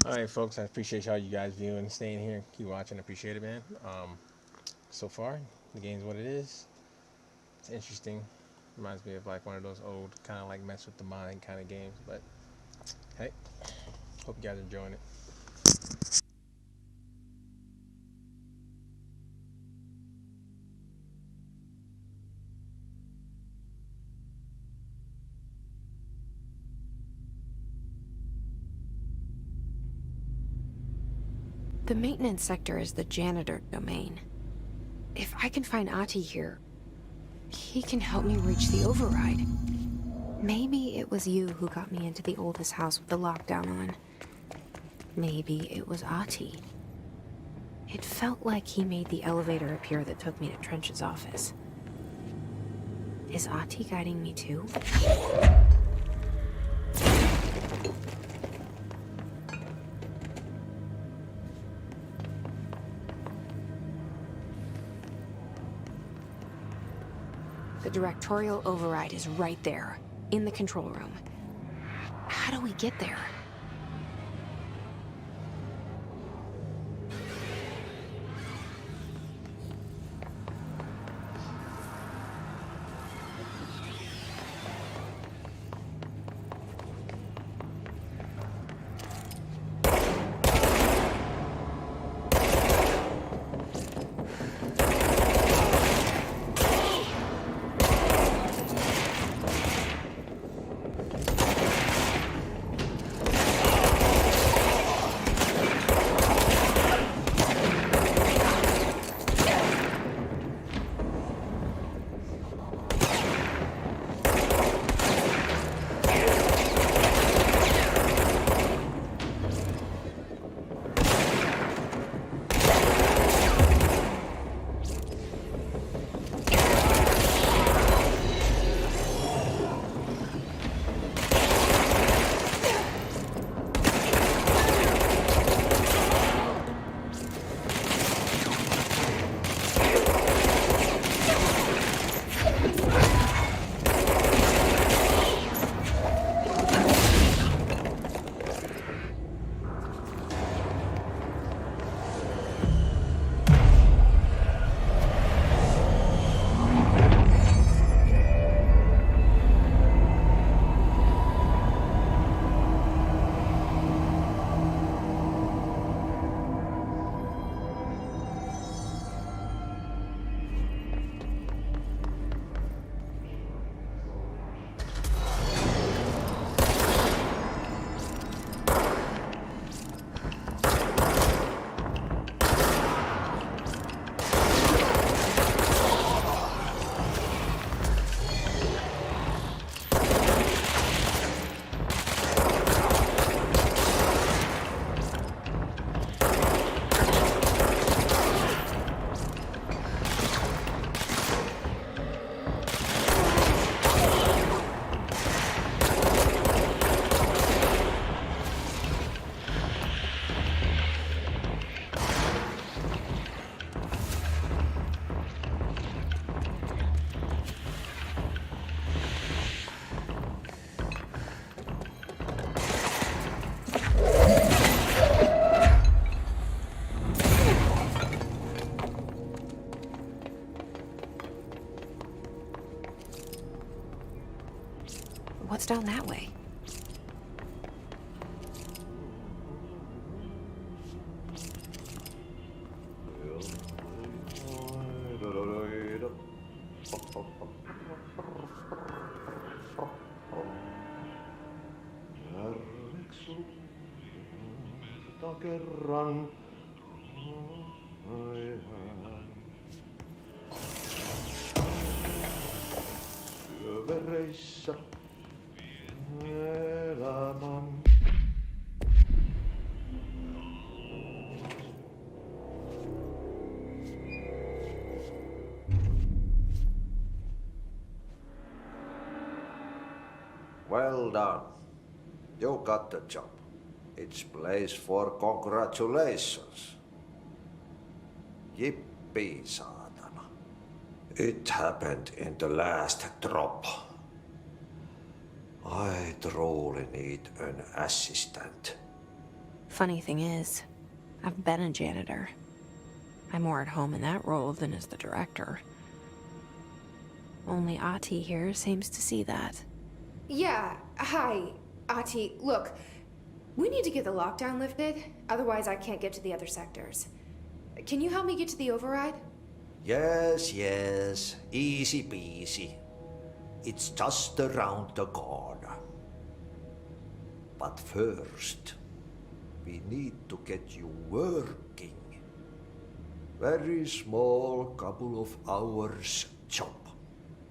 Speaker 1: All right, folks. I appreciate y'all, you guys viewing and staying here. Keep watching. I appreciate it, man. So far, the game's what it is. It's interesting. Reminds me of like one of those old kind of like mess with the mind kind of games. But hey, hope you guys are enjoying it.
Speaker 2: The maintenance sector is the janitor domain. If I can find Ahti here, he can help me reach the override. Maybe it was you who got me into the oldest house with the lockdown on. Maybe it was Ahti. It felt like he made the elevator appear that took me to Trench's office. Is Ahti guiding me too? The directorial override is right there, in the control room. How do we get there? What's down that way?
Speaker 4: Kerran. Syövereissä elämän. Well done. You got the job. It's place for congratulations. Yippee, saatana. It happened in the last drop. I truly need an assistant.
Speaker 2: Funny thing is, I've been a janitor. I'm more at home in that role than as the director. Only Ati here seems to see that.
Speaker 3: Yeah, hi, Ati. Look, we need to get the lockdown lifted, otherwise I can't get to the other sectors. Can you help me get to the override?
Speaker 4: Yes, easy peasy. It's just around the corner. But first, we need to get you working. Very small, couple of hours job.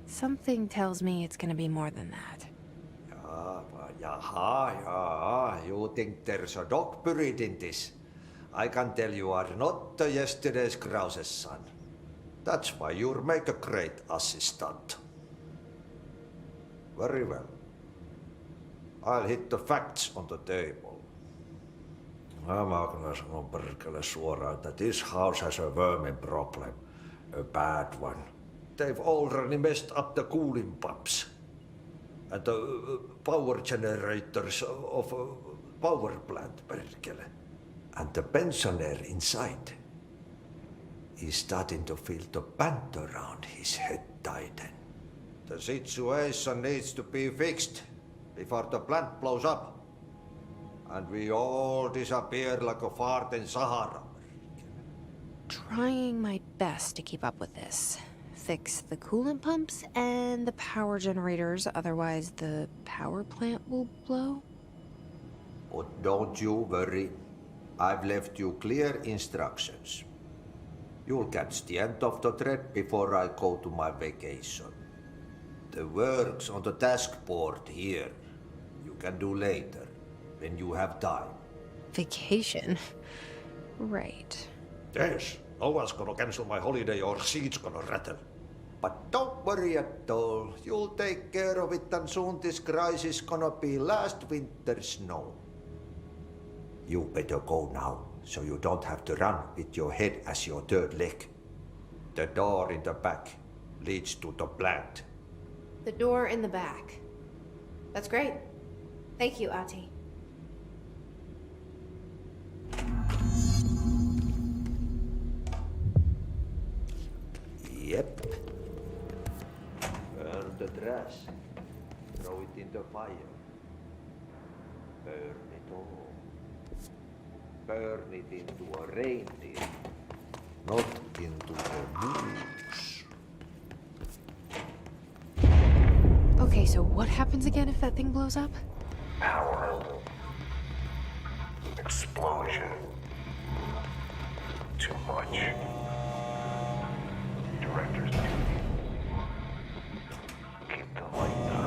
Speaker 2: Something tells me it's gonna be more than that.
Speaker 4: Yaha, you think there's a dog buried in this? I can tell you are not yesterday's Krause's son. That's why you'll make a great assistant. Very well. I'll hit the facts on the table. Mä kyllä sanon perkele suoraan, that this house has a vermin problem. A bad one. They've already messed up the cooling pumps. And the power generators of a power plant, perkele. And the pensioner inside is starting to feel the band around his head tighten. The situation needs to be fixed before the plant blows up. And we all disappear like a fart in Sahara.
Speaker 2: Trying my best to keep up with this. Fix the coolant pumps and the power generators, otherwise the power plant will blow.
Speaker 4: But don't you worry. I've left you clear instructions. You'll catch the end of the thread before I go to my vacation. The work's on the task board here. You can do later, when you have time.
Speaker 2: Vacation? Right.
Speaker 4: Yes, no one's gonna cancel my holiday or seat's gonna rattle. But don't worry at all. You'll take care of it and soon this crisis gonna be last winter's snow. You better go now, so you don't have to run with your head as your third leg. The door in the back leads to the plant.
Speaker 3: The door in the back. That's great. Thank you, Ati.
Speaker 4: Yep. Burn the trash. Throw it in the fire. Burn it all. Burn it into a reindeer, not into a moose.
Speaker 2: Okay, so what happens again if that thing blows up?
Speaker 6: Power. Explosion. Too much. Director's duty. Keep the lights on.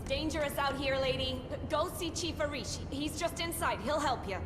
Speaker 13: Dangerous out here, lady. Go see Chief Arish. He's just inside. He'll help you.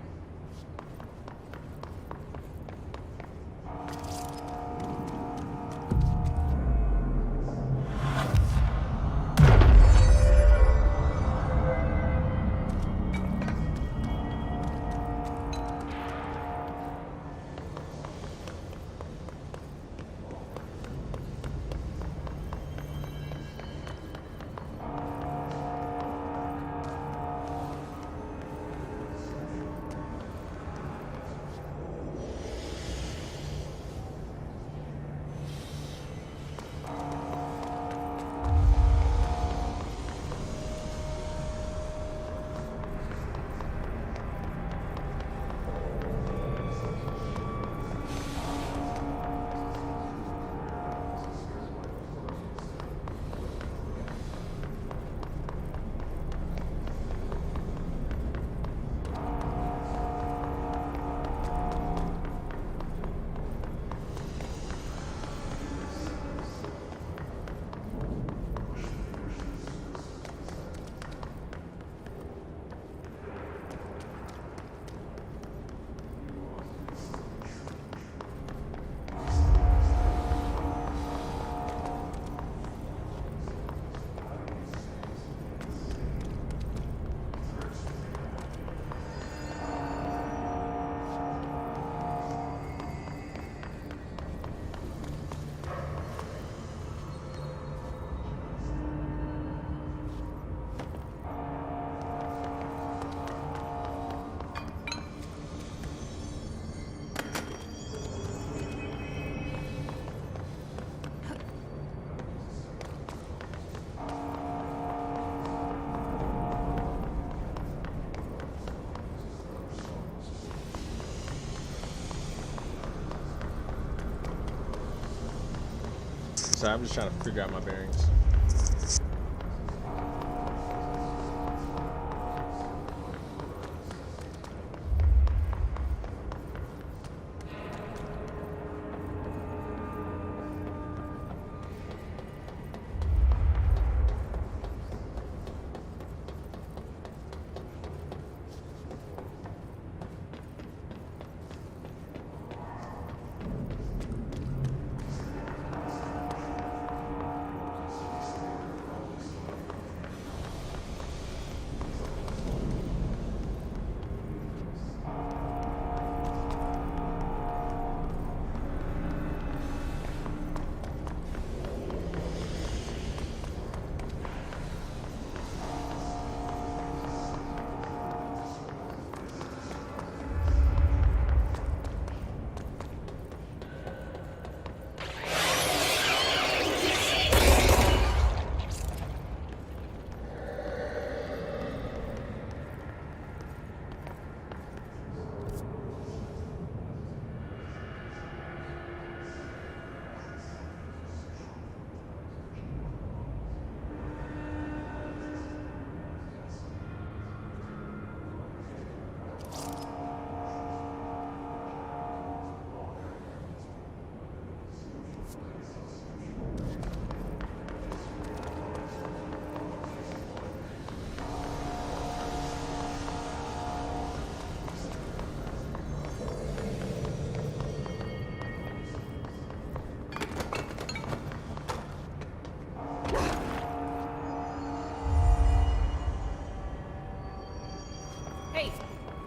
Speaker 1: So I'm just trying to figure out my bearings.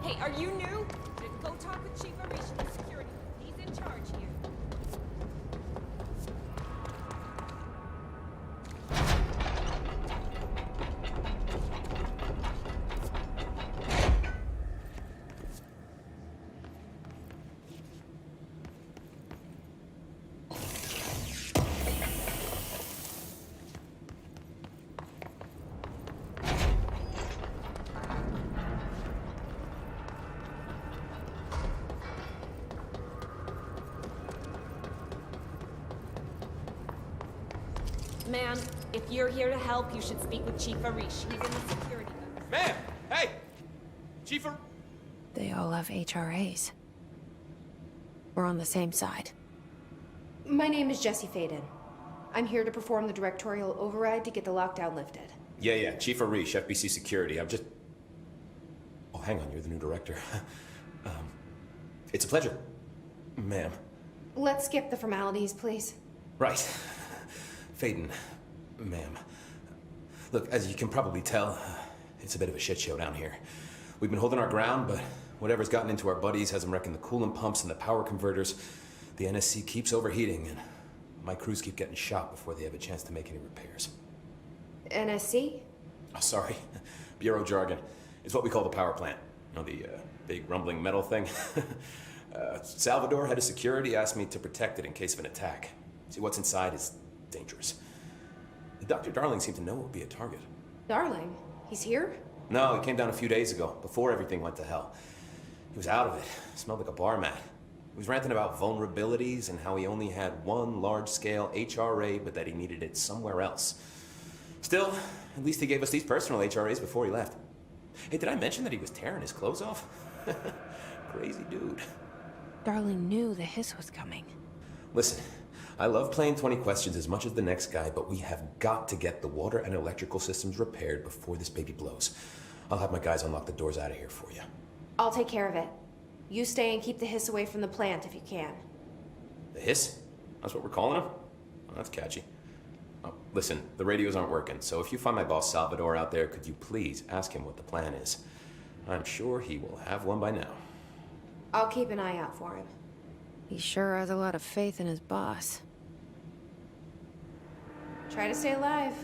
Speaker 13: Hey, are you new? Then go talk with Chief Arish from security. He's in charge here. Man, if you're here to help, you should speak with Chief Arish. He's in the security booth.
Speaker 14: Ma'am! Hey! Chief
Speaker 2: They all have HRAs. We're on the same side.
Speaker 3: My name is Jesse Faden. I'm here to perform the directorial override to get the lockdown lifted.
Speaker 14: Yeah, Chief Arish, FBC Security. I'm just... Oh, hang on, you're the new director. It's a pleasure, ma'am.
Speaker 3: Let's skip the formalities, please.
Speaker 14: Right. Faden, ma'am. Look, as you can probably tell, it's a bit of a shit show down here. We've been holding our ground, but whatever's gotten into our buddies has them wrecking the coolant pumps and the power converters. The NSC keeps overheating, and my crews keep getting shot before they have a chance to make any repairs.
Speaker 3: NSC?
Speaker 14: Oh, sorry. Bureau jargon. It's what we call the power plant. You know, the big rumbling metal thing? Salvador, head of security, asked me to protect it in case of an attack. See, what's inside is dangerous. Dr. Darling seemed to know it would be a target.
Speaker 3: Darling? He's here?
Speaker 14: No, he came down a few days ago, before everything went to hell. He was out of it. Smelled like a bar mat. He was ranting about vulnerabilities and how he only had one large-scale HRA, but that he needed it somewhere else. Still, at least he gave us these personal HRAs before he left. Hey, did I mention that he was tearing his clothes off? Crazy dude.
Speaker 2: Darling knew the hiss was coming.
Speaker 14: Listen, I love playing 20 questions as much as the next guy, but we have got to get the water and electrical systems repaired before this baby blows. I'll have my guys unlock the doors out of here for you.
Speaker 3: I'll take care of it. You stay and keep the hiss away from the plant if you can.
Speaker 14: The hiss? That's what we're calling him? Oh, that's catchy. Oh, listen, the radios aren't working, so if you find my boss Salvador out there, could you please ask him what the plan is? I'm sure he will have one by now.
Speaker 3: I'll keep an eye out for him.
Speaker 2: He sure has a lot of faith in his boss.
Speaker 3: Try to stay alive.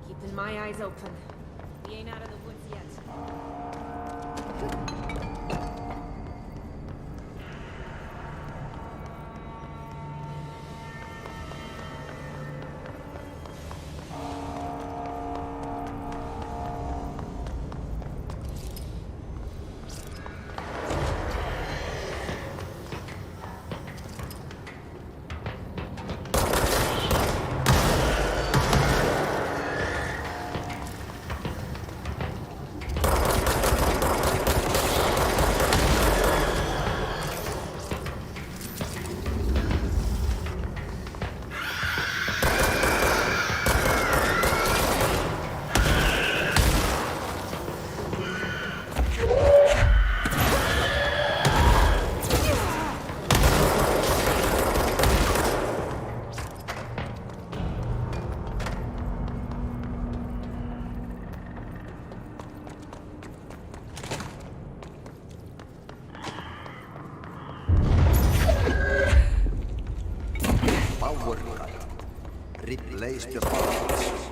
Speaker 13: Keeping my eyes open. We ain't out of the woods yet.
Speaker 4: Replace the parts.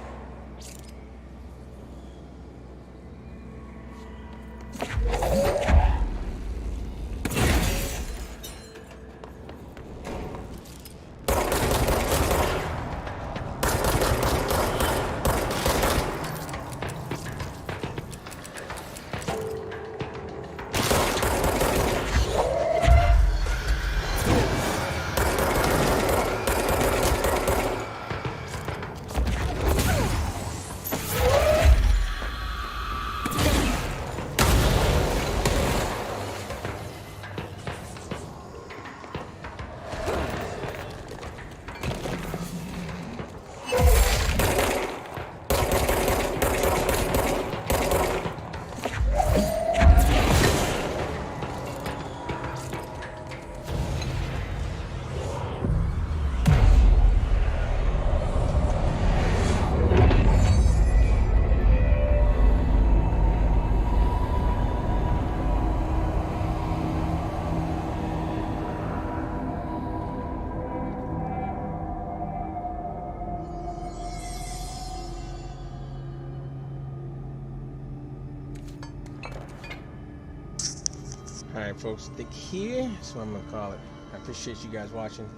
Speaker 1: Alright folks, I think here is what I'm gonna call it. I appreciate you guys watching.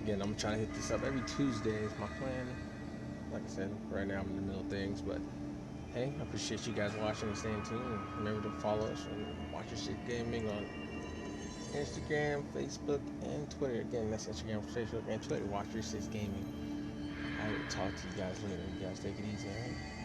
Speaker 1: Again, I'm trying to hit this up every Tuesday is my plan. Like I said, right now I'm in the middle of things, but hey, I appreciate you guys watching and staying tuned. And remember to follow us and Watch Your Shit Gaming on Instagram, Facebook, and Twitter. Again, that's Instagram, Facebook, and Twitter. Watch Your Shit Gaming. I will talk to you guys later. You guys take it easy, alright?